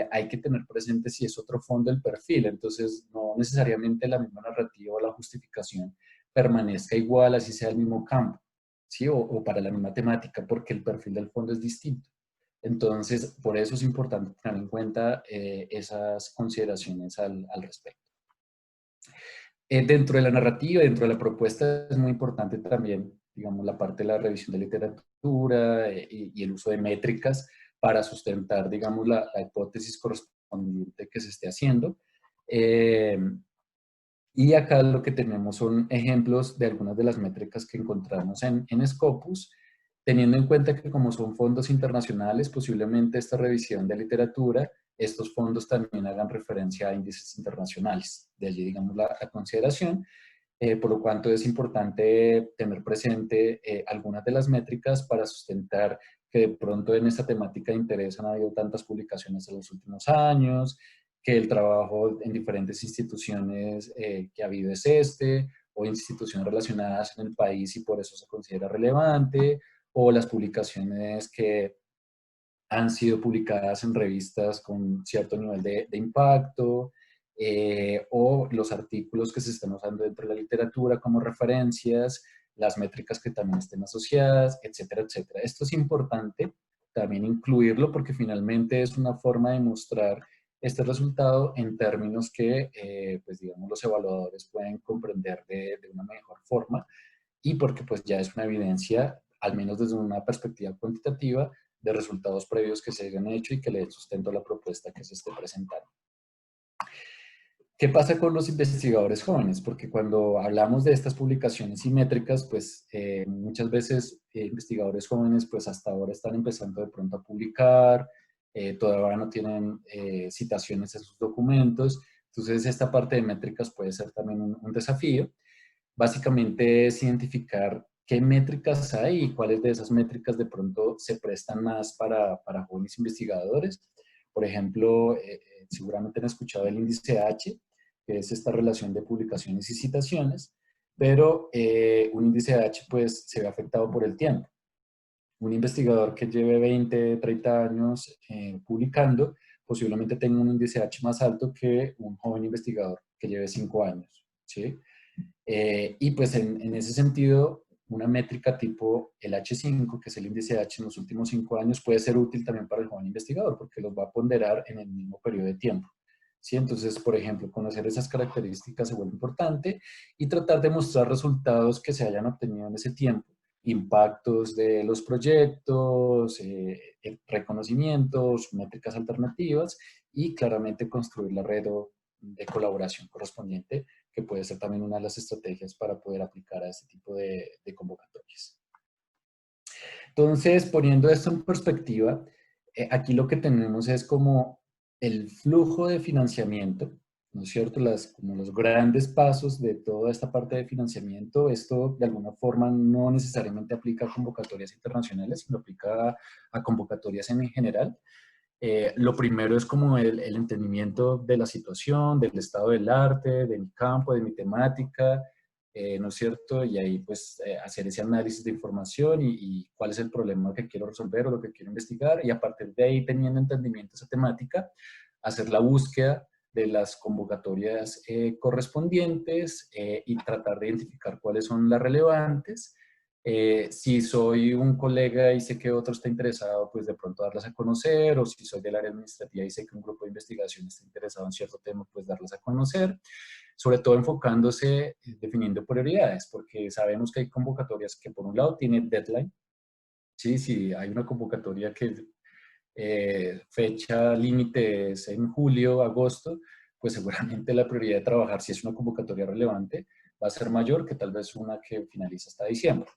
hay que tener presente si es otro fondo el perfil. Entonces, no necesariamente la misma narrativa o la justificación permanezca igual, así sea el mismo campo. ¿Sí? O para la misma temática, porque el perfil del fondo es distinto. Entonces, por eso es importante tener en cuenta esas consideraciones al respecto. Dentro de la narrativa, dentro de la propuesta, es muy importante también, digamos, la parte de la revisión de literatura y el uso de métricas para sustentar, digamos, la hipótesis correspondiente que se esté haciendo. Y acá lo que tenemos son ejemplos de algunas de las métricas que encontramos en Scopus, teniendo en cuenta que como son fondos internacionales, posiblemente esta revisión de literatura, estos fondos también hagan referencia a índices internacionales. De allí, digamos, la consideración. Por lo cual es importante tener presente algunas de las métricas para sustentar que de pronto en esta temática de interés han habido tantas publicaciones en los últimos años, que el trabajo en diferentes instituciones que ha habido es o instituciones relacionadas en el país y por eso se considera relevante, o las publicaciones que han sido publicadas en revistas con cierto nivel de impacto, o los artículos que se están usando dentro de la literatura como referencias, las métricas que también estén asociadas, etcétera, etcétera. Esto es importante también incluirlo porque finalmente es una forma de mostrar este resultado en términos que, pues digamos, los evaluadores pueden comprender de una mejor forma y porque pues ya es una evidencia, al menos desde una perspectiva cuantitativa, de resultados previos que se hayan hecho y que le den sustento a la propuesta que se esté presentando. ¿Qué pasa con los investigadores jóvenes? Porque cuando hablamos de estas publicaciones y métricas, pues muchas veces investigadores jóvenes pues hasta ahora están empezando de pronto a publicar, todavía no tienen citaciones en sus documentos, entonces esta parte de métricas puede ser también un desafío. Básicamente es identificar qué métricas hay y cuáles de esas métricas de pronto se prestan más para jóvenes investigadores. Por ejemplo, seguramente han escuchado el índice H, que es esta relación de publicaciones y citaciones, pero un índice H pues se ve afectado por el tiempo. Un investigador que lleve 20, 30 años publicando, posiblemente tenga un índice H más alto que un joven investigador que lleve 5 años, ¿sí? Y pues en ese sentido, una métrica tipo el H5, que es el índice H en los últimos 5 años, puede ser útil también para el joven investigador porque los va a ponderar en el mismo periodo de tiempo. ¿Sí? Entonces, por ejemplo, conocer esas características se vuelve importante y tratar de mostrar resultados que se hayan obtenido en ese tiempo, impactos de los proyectos, reconocimientos, métricas alternativas y claramente construir la red de colaboración correspondiente, que puede ser también una de las estrategias para poder aplicar a este tipo de convocatorias. Entonces, poniendo esto en perspectiva, aquí lo que tenemos es como el flujo de financiamiento, ¿no es cierto? Como los grandes pasos de toda esta parte de financiamiento. Esto de alguna forma no necesariamente aplica a convocatorias internacionales, sino aplica a convocatorias en general. Lo primero es como el entendimiento de la situación, del estado del arte, de mi campo, de mi temática, ¿no es cierto? Y ahí pues hacer ese análisis de información y cuál es el problema que quiero resolver o lo que quiero investigar, y a partir de ahí, teniendo entendimiento de esa temática, hacer la búsqueda de las convocatorias correspondientes y tratar de identificar cuáles son las relevantes. Si soy un colega y sé que otro está interesado, pues de pronto darlas a conocer, o si soy del área administrativa y sé que un grupo de investigación está interesado en cierto tema, pues darlas a conocer, sobre todo enfocándose, definiendo prioridades, porque sabemos que hay convocatorias que por un lado tienen deadline, ¿sí? Si hay una convocatoria que fecha límite es en julio, agosto, pues seguramente la prioridad de trabajar, si es una convocatoria relevante, va a ser mayor que tal vez una que finaliza hasta diciembre.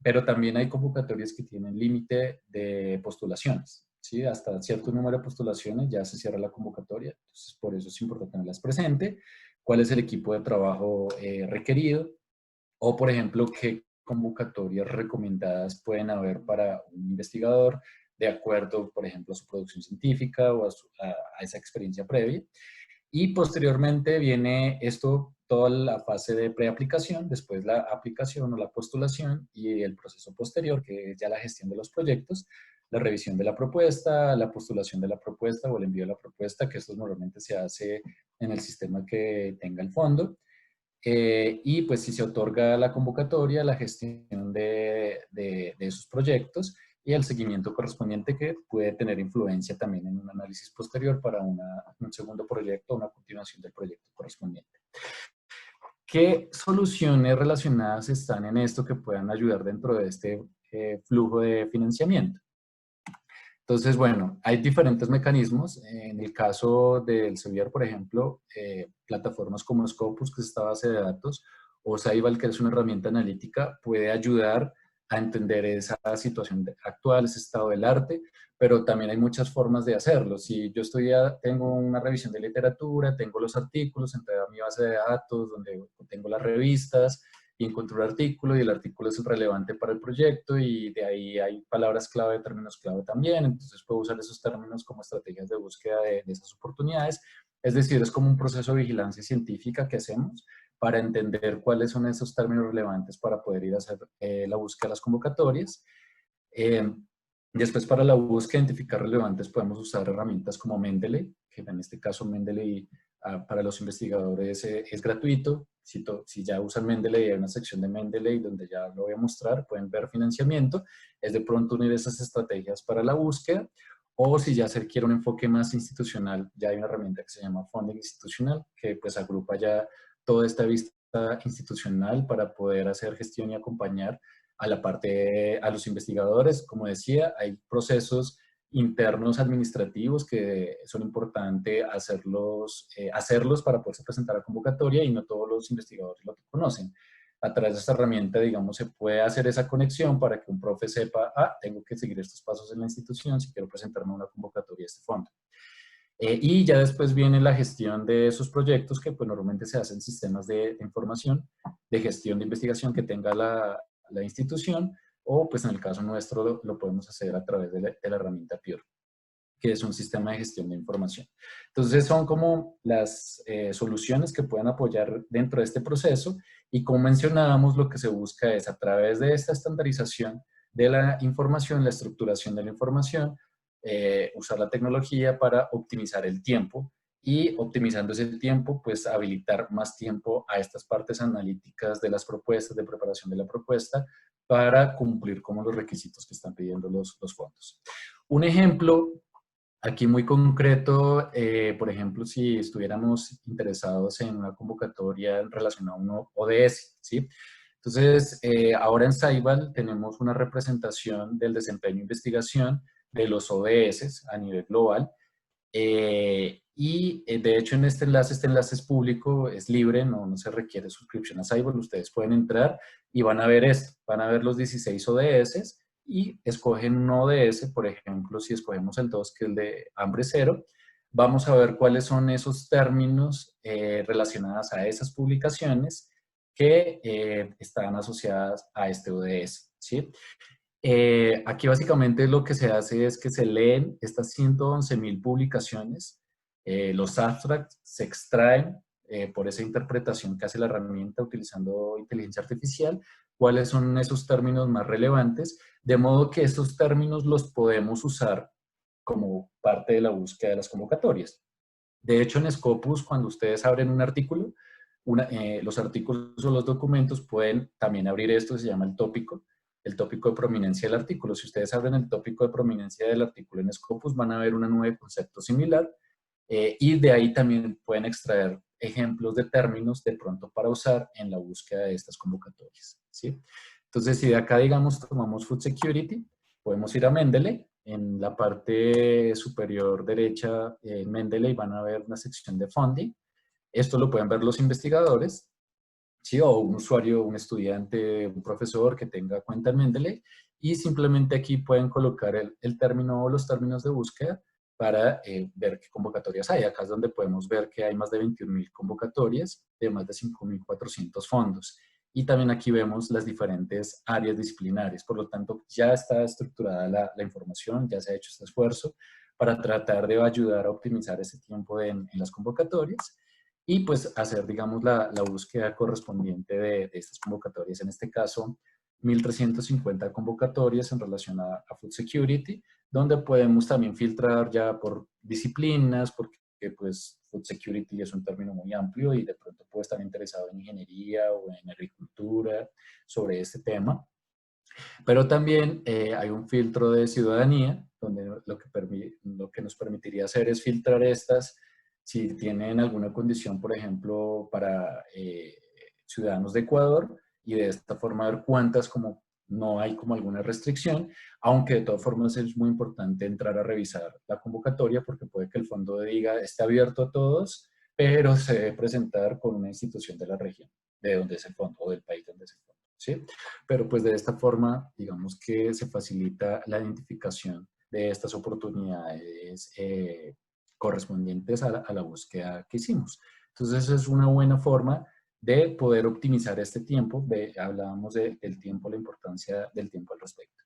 Pero también hay convocatorias que tienen límite de postulaciones, ¿sí? Hasta cierto número de postulaciones ya se cierra la convocatoria, entonces por eso es importante tenerlas presente. ¿Cuál es el equipo de trabajo requerido? O, por ejemplo, qué convocatorias recomendadas pueden haber para un investigador de acuerdo, por ejemplo, a su producción científica o a esa experiencia previa. Y posteriormente viene esto, toda la fase de preaplicación, después la aplicación o la postulación y el proceso posterior, que es ya la gestión de los proyectos, la revisión de la propuesta, la postulación de la propuesta o el envío de la propuesta, que esto normalmente se hace en el sistema que tenga el fondo. Y pues si se otorga la convocatoria, la gestión de esos proyectos y el seguimiento correspondiente, que puede tener influencia también en un análisis posterior para un segundo proyecto o una continuación del proyecto correspondiente. ¿Qué soluciones relacionadas están en esto que puedan ayudar dentro de este flujo de financiamiento? Entonces, bueno, hay diferentes mecanismos. En el caso del Elsevier, por ejemplo, plataformas como Scopus, que es esta base de datos, o Saibal, que es una herramienta analítica, puede ayudar a entender esa situación actual, ese estado del arte, pero también hay muchas formas de hacerlo. Si yo tengo una revisión de literatura, tengo los artículos, entré a mi base de datos, donde tengo las revistas, y encuentro un artículo y el artículo es relevante para el proyecto y de ahí hay palabras clave, términos clave también, entonces puedo usar esos términos como estrategias de búsqueda de esas oportunidades. Es decir, es como un proceso de vigilancia científica que hacemos para entender cuáles son esos términos relevantes para poder ir a hacer la búsqueda de las convocatorias. Después, para la búsqueda de identificar relevantes, podemos usar herramientas como Mendeley, que en este caso Mendeley para los investigadores es gratuito. Si ya usan Mendeley, hay una sección de Mendeley donde ya lo voy a mostrar, pueden ver financiamiento. Es de pronto unir esas estrategias para la búsqueda. O si ya se quiere un enfoque más institucional, ya hay una herramienta que se llama Funding Institucional, que pues agrupa ya toda esta vista institucional para poder hacer gestión y acompañar a la parte, a los investigadores. Como decía, hay procesos internos administrativos que son importantes hacerlos para poderse presentar a convocatoria y no todos los investigadores lo conocen. A través de esta herramienta, digamos, se puede hacer esa conexión para que un profe sepa, tengo que seguir estos pasos en la institución si quiero presentarme a una convocatoria de este fondo. Y ya después viene la gestión de esos proyectos que pues normalmente se hacen sistemas de información, de gestión de investigación que tenga la institución, o pues en el caso nuestro lo podemos hacer a través de la herramienta Pure, que es un sistema de gestión de información. Entonces son como las soluciones que pueden apoyar dentro de este proceso, y como mencionábamos, lo que se busca es a través de esta estandarización de la información, la estructuración de la información, usar la tecnología para optimizar el tiempo, y optimizando ese tiempo, pues habilitar más tiempo a estas partes analíticas de las propuestas, de preparación de la propuesta, para cumplir como los requisitos que están pidiendo los fondos. Un ejemplo aquí muy concreto, por ejemplo, si estuviéramos interesados en una convocatoria relacionada a un ODS, ¿sí? Entonces, ahora en Saibal tenemos una representación del desempeño de investigación de los ODS a nivel global, De hecho en este enlace es público, es libre, no se requiere suscripción a Cyborg. Ustedes pueden entrar y van a ver esto, van a ver los 16 ODS y escogen un ODS, por ejemplo, si escogemos el 2, que es el de hambre cero, vamos a ver cuáles son esos términos relacionados a esas publicaciones que están asociadas a este ODS, ¿sí? Aquí básicamente lo que se hace es que se leen estas 111.000 publicaciones, los abstracts se extraen por esa interpretación que hace la herramienta utilizando inteligencia artificial, cuáles son esos términos más relevantes, de modo que estos términos los podemos usar como parte de la búsqueda de las convocatorias. De hecho, en Scopus, cuando ustedes abren un artículo, los artículos o los documentos pueden también abrir esto, se llama el tópico de prominencia del artículo. Si ustedes abren el tópico de prominencia del artículo en Scopus, van a ver una nube de conceptos similar y de ahí también pueden extraer ejemplos de términos de pronto para usar en la búsqueda de estas convocatorias, ¿sí? Entonces, si de acá, digamos, tomamos Food Security, podemos ir a Mendeley. En la parte superior derecha, en Mendeley van a ver una sección de funding. Esto lo pueden ver los investigadores, ¿sí? O un usuario, un estudiante, un profesor que tenga cuenta en Mendeley, y simplemente aquí pueden colocar el término o los términos de búsqueda para ver qué convocatorias hay. Acá es donde podemos ver que hay más de 21.000 convocatorias de más de 5.400 fondos. Y también aquí vemos las diferentes áreas disciplinarias. Por lo tanto, ya está estructurada la información, ya se ha hecho este esfuerzo para tratar de ayudar a optimizar ese tiempo en las convocatorias y pues hacer, digamos, la búsqueda correspondiente de estas convocatorias. En este caso, 1.350 convocatorias en relación a Food Security, donde podemos también filtrar ya por disciplinas, porque pues Food Security es un término muy amplio y de pronto puede estar interesado en ingeniería o en agricultura sobre este tema. Pero también hay un filtro de ciudadanía, donde lo que nos permitiría hacer es filtrar estas si tienen alguna condición, por ejemplo, para ciudadanos de Ecuador, y de esta forma ver cuántas, como no hay como alguna restricción, aunque de todas formas es muy importante entrar a revisar la convocatoria, porque puede que el fondo diga, esté abierto a todos, pero se debe presentar con una institución de la región, de donde es el fondo, o del país donde es el fondo, ¿sí? Pero pues de esta forma, digamos que se facilita la identificación de estas oportunidades correspondientes a la búsqueda que hicimos. Entonces es una buena forma de poder optimizar este tiempo. Hablábamos del tiempo, la importancia del tiempo al respecto.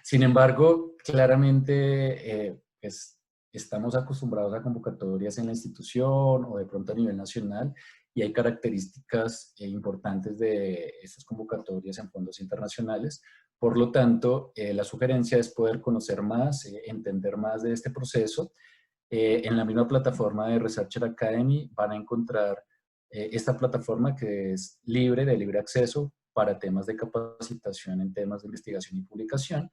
Sin embargo, claramente pues, estamos acostumbrados a convocatorias en la institución o de pronto a nivel nacional, y hay características importantes de estas convocatorias en fondos internacionales. Por lo tanto, la sugerencia es poder conocer más, entender más de este proceso. En la misma plataforma de Researcher Academy van a encontrar esta plataforma que es libre, de libre acceso para temas de capacitación en temas de investigación y publicación.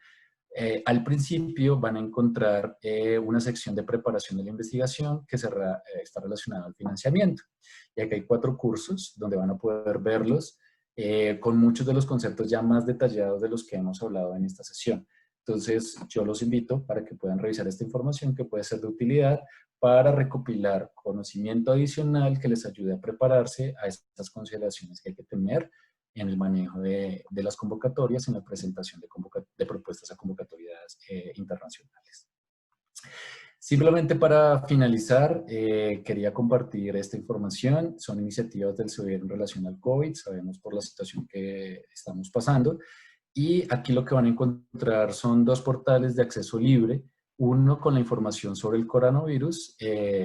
Al principio van a encontrar una sección de preparación de la investigación que está relacionada al financiamiento. Y aquí hay 4 cursos donde van a poder verlos con muchos de los conceptos ya más detallados de los que hemos hablado en esta sesión. Entonces, yo los invito para que puedan revisar esta información que puede ser de utilidad para recopilar conocimiento adicional que les ayude a prepararse a estas consideraciones que hay que tener en el manejo de las convocatorias, en la presentación de propuestas a convocatorias internacionales. Simplemente para finalizar, quería compartir esta información. Son iniciativas del COIR en relación al COVID, sabemos por la situación que estamos pasando. Y aquí lo que van a encontrar son 2 portales de acceso libre, uno con la información sobre el coronavirus,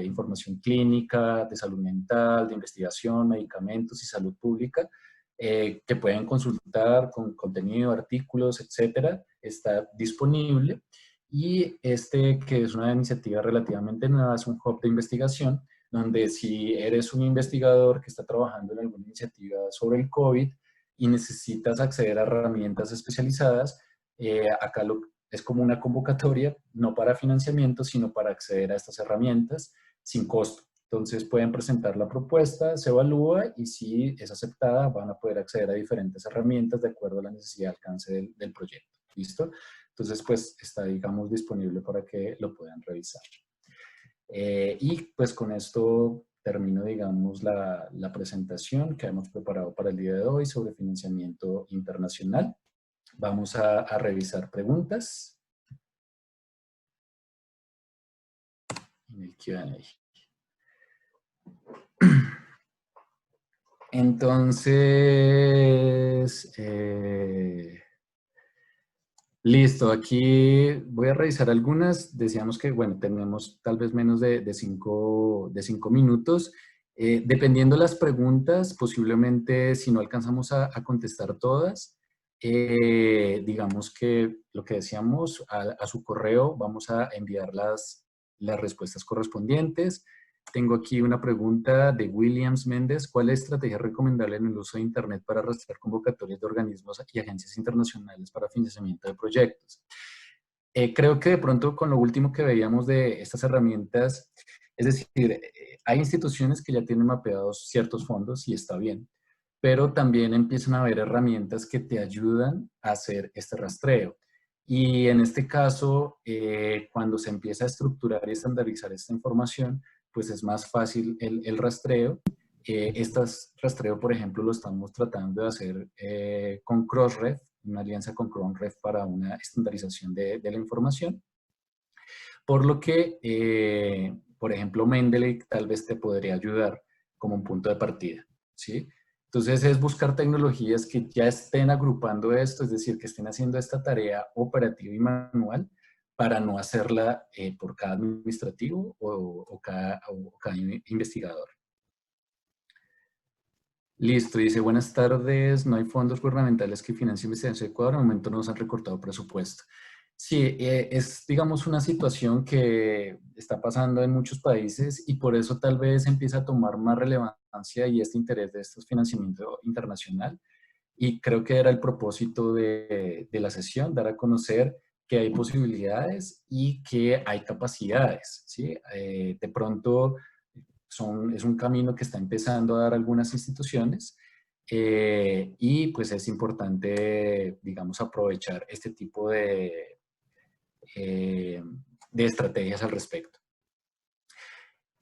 información clínica, de salud mental, de investigación, medicamentos y salud pública, que pueden consultar con contenido, artículos, etcétera, está disponible. Y este, que es una iniciativa relativamente nueva, es un hub de investigación, donde si eres un investigador que está trabajando en alguna iniciativa sobre el COVID y necesitas acceder a herramientas especializadas, acá es como una convocatoria, no para financiamiento, sino para acceder a estas herramientas sin costo. Entonces pueden presentar la propuesta, se evalúa y si es aceptada van a poder acceder a diferentes herramientas de acuerdo a la necesidad y alcance del proyecto. ¿Listo? Entonces pues está, digamos, disponible para que lo puedan revisar. Y pues con esto termino, digamos, la presentación que hemos preparado para el día de hoy sobre financiamiento internacional. Vamos a revisar preguntas en el Q&A. Entonces, listo, aquí voy a revisar algunas. Decíamos que, bueno, tenemos tal vez menos de cinco minutos. Dependiendo de las preguntas, posiblemente si no alcanzamos a contestar todas, digamos que lo que decíamos, a su correo vamos a enviar las respuestas correspondientes. Tengo aquí una pregunta de Williams Méndez. ¿Cuál es la estrategia recomendable en el uso de Internet para rastrear convocatorias de organismos y agencias internacionales para financiamiento de proyectos? Creo que de pronto con lo último que veíamos de estas herramientas, es decir, hay instituciones que ya tienen mapeados ciertos fondos y está bien, pero también empiezan a haber herramientas que te ayudan a hacer este rastreo. Y en este caso, cuando se empieza a estructurar y estandarizar esta información, pues es más fácil el rastreo. Este rastreo, por ejemplo, lo estamos tratando de hacer con Crossref, una alianza con Crossref para una estandarización de la información. Por lo que, por ejemplo, Mendeley tal vez te podría ayudar como un punto de partida, ¿sí? Entonces es buscar tecnologías que ya estén agrupando esto, es decir, que estén haciendo esta tarea operativa y manual para no hacerla por cada administrativo o cada investigador. Listo, dice, buenas tardes, no hay fondos gubernamentales que financien investigación de Ecuador, en el momento nos han recortado presupuesto. Sí, es, digamos, una situación que está pasando en muchos países y por eso tal vez empieza a tomar más relevancia y este interés de estos financiamiento internacional. Y creo que era el propósito de la sesión, dar a conocer que hay posibilidades y que hay capacidades, ¿sí? De pronto es un camino que está empezando a dar algunas instituciones y pues es importante, digamos, aprovechar este tipo de estrategias al respecto.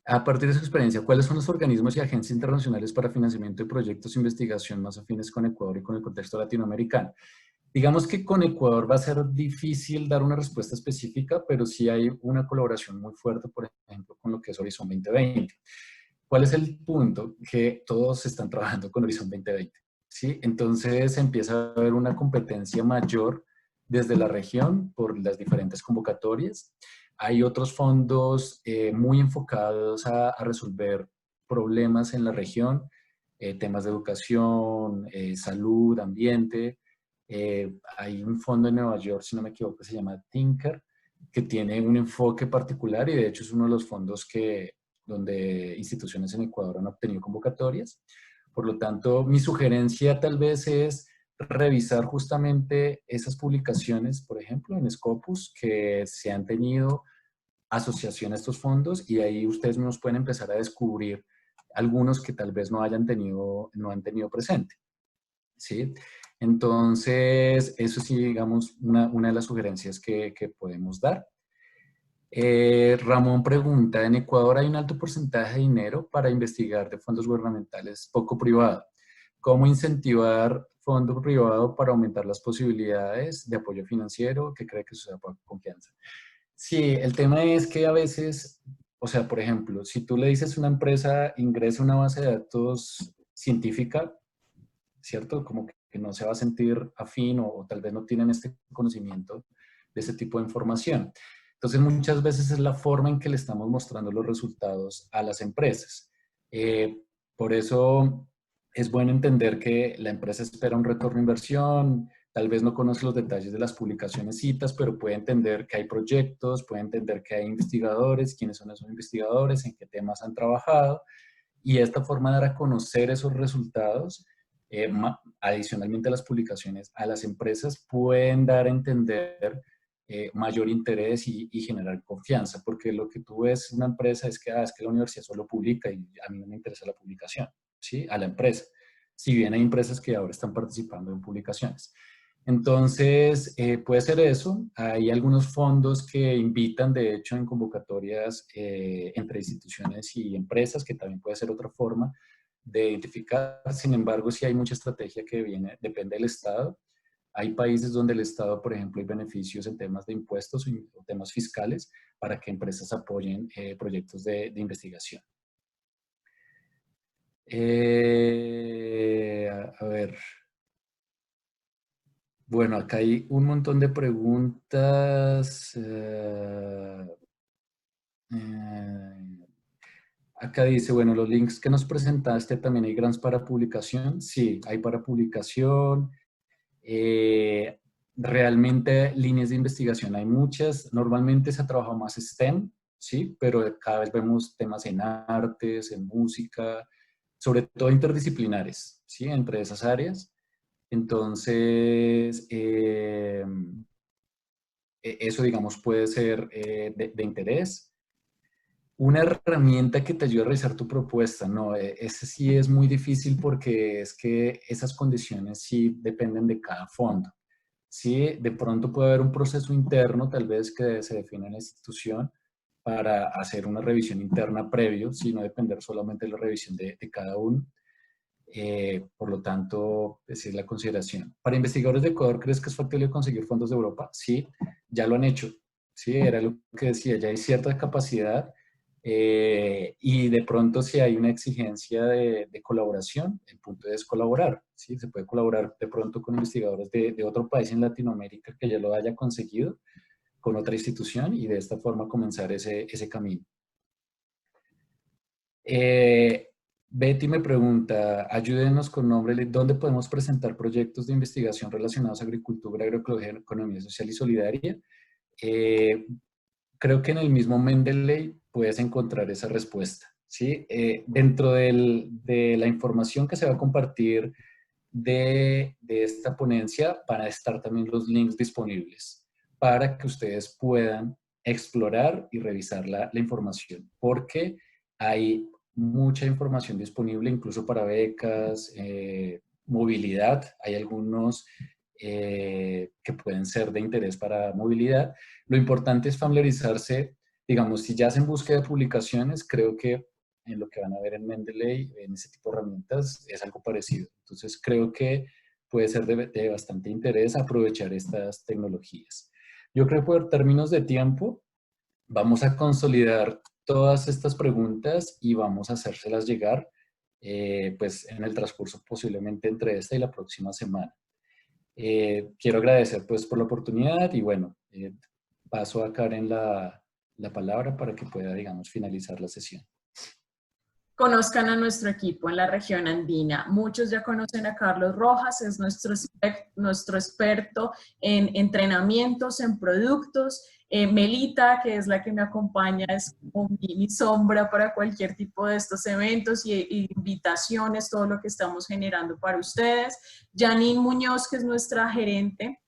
A partir de su experiencia, ¿cuáles son los organismos y agencias internacionales para financiamiento de proyectos de investigación más afines con Ecuador y con el contexto latinoamericano? Digamos que con Ecuador va a ser difícil dar una respuesta específica, pero sí hay una colaboración muy fuerte, por ejemplo, con lo que es Horizon 2020. ¿Cuál es el punto? Que todos están trabajando con Horizon 2020, ¿sí? Entonces empieza a haber una competencia mayor desde la región por las diferentes convocatorias. Hay otros fondos muy enfocados a resolver problemas en la región, temas de educación, salud, ambiente. Hay un fondo en Nueva York, si no me equivoco, que se llama Tinker, que tiene un enfoque particular y de hecho es uno de los fondos donde instituciones en Ecuador han obtenido convocatorias. Por lo tanto, mi sugerencia tal vez es revisar justamente esas publicaciones, por ejemplo, en Scopus, que se han tenido asociación a estos fondos y ahí ustedes nos pueden empezar a descubrir algunos que tal vez no han tenido presente, ¿sí? Entonces, eso sí, digamos, una de las sugerencias que podemos dar. Ramón pregunta, en Ecuador hay un alto porcentaje de dinero para investigar de fondos gubernamentales poco privado. ¿Cómo incentivar fondo privado para aumentar las posibilidades de apoyo financiero que cree que eso sea por confianza? Sí, el tema es que a veces, o sea, por ejemplo, si tú le dices a una empresa ingresa una base de datos científica, ¿cierto? Como que no se va a sentir afín o tal vez no tienen este conocimiento de ese tipo de información. Entonces, muchas veces es la forma en que le estamos mostrando los resultados a las empresas. Por eso es bueno entender que la empresa espera un retorno de inversión, tal vez no conoce los detalles de las publicaciones citas, pero puede entender que hay proyectos, puede entender que hay investigadores, quiénes son esos investigadores, en qué temas han trabajado, y esta forma de dar a conocer esos resultados, adicionalmente a las publicaciones, a las empresas pueden dar a entender mayor interés y generar confianza, porque lo que tú ves en una empresa es que la universidad solo publica y a mí no me interesa la publicación, ¿sí? A la empresa. Si bien hay empresas que ahora están participando en publicaciones. Entonces, puede ser eso. Hay algunos fondos que invitan, de hecho, en convocatorias entre instituciones y empresas, que también puede ser otra forma de identificar. Sin embargo, sí hay mucha estrategia que depende del Estado. Hay países donde el Estado, por ejemplo, hay beneficios en temas de impuestos o temas fiscales para que empresas apoyen proyectos de investigación. A ver. Bueno, acá hay un montón de preguntas. Acá dice, bueno, los links que nos presentaste, ¿también hay grants para publicación? Sí, hay para publicación. Realmente líneas de investigación hay muchas. Normalmente se ha trabajado más STEM, ¿sí? Pero cada vez vemos temas en artes, en música, sobre todo interdisciplinares, ¿sí? Entre esas áreas. Entonces, eso, digamos, puede ser de interés. Una herramienta que te ayude a realizar tu propuesta, no, ese sí es muy difícil porque es que esas condiciones sí dependen de cada fondo. Sí, de pronto puede haber un proceso interno, tal vez que se define en la institución, para hacer una revisión interna previo, si no depender solamente de la revisión de cada uno. Por lo tanto, esa es la consideración. Para investigadores de Ecuador, ¿crees que es factible conseguir fondos de Europa? Sí, ya lo han hecho. Sí, era lo que decía, ya hay cierta capacidad y de pronto si hay una exigencia de colaboración, el punto es colaborar. ¿Sí? Se puede colaborar de pronto con investigadores de otro país en Latinoamérica que ya lo haya conseguido con otra institución y de esta forma comenzar ese camino. Betty me pregunta, ayúdenos con nombre, ¿dónde podemos presentar proyectos de investigación relacionados a agricultura, agroecología, economía social y solidaria? Creo que en el mismo Mendeley puedes encontrar esa respuesta, ¿sí? Dentro de la información que se va a compartir de esta ponencia van a estar también los links disponibles para que ustedes puedan explorar y revisar la información, porque hay mucha información disponible, incluso para becas, movilidad. Hay algunos que pueden ser de interés para movilidad. Lo importante es familiarizarse, digamos, si ya hacen búsqueda de publicaciones, creo que en lo que van a ver en Mendeley, en ese tipo de herramientas, es algo parecido. Entonces, creo que puede ser de bastante interés aprovechar estas tecnologías. Yo creo que por términos de tiempo, vamos a consolidar todas estas preguntas y vamos a hacérselas llegar pues en el transcurso posiblemente entre esta y la próxima semana. Quiero agradecer pues por la oportunidad y bueno, paso a Karen la palabra para que pueda, digamos, finalizar la sesión. Conozcan a nuestro equipo en la región andina. Muchos ya conocen a Carlos Rojas, es nuestro experto en entrenamientos, en productos. Melita, que es la que me acompaña, es como mi sombra para cualquier tipo de estos eventos y invitaciones, todo lo que estamos generando para ustedes. Janine Muñoz, que es nuestra gerente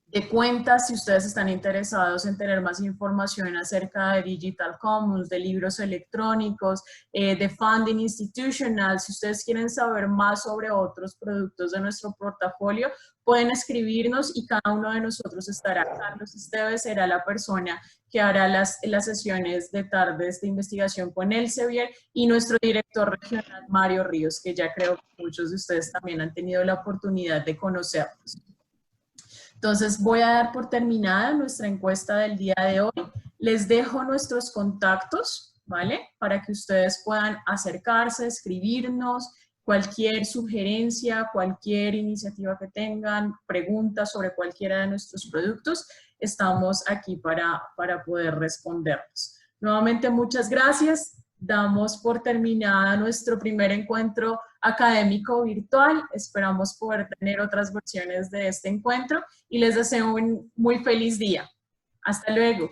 de cuentas, si ustedes están interesados en tener más información acerca de Digital Commons, de libros electrónicos, de funding institutional, si ustedes quieren saber más sobre otros productos de nuestro portafolio, pueden escribirnos y cada uno de nosotros estará. Carlos Esteves será la persona que hará las sesiones de tardes de investigación con Elsevier y nuestro director regional, Mario Ríos, que ya creo que muchos de ustedes también han tenido la oportunidad de conocerlos. Entonces voy a dar por terminada nuestra encuesta del día de hoy. Les dejo nuestros contactos, ¿vale? Para que ustedes puedan acercarse, escribirnos, cualquier sugerencia, cualquier iniciativa que tengan, preguntas sobre cualquiera de nuestros productos, estamos aquí para poder responderlos. Nuevamente, muchas gracias. Damos por terminada nuestro primer encuentro académico virtual. Esperamos poder tener otras versiones de este encuentro y les deseo un muy feliz día. Hasta luego.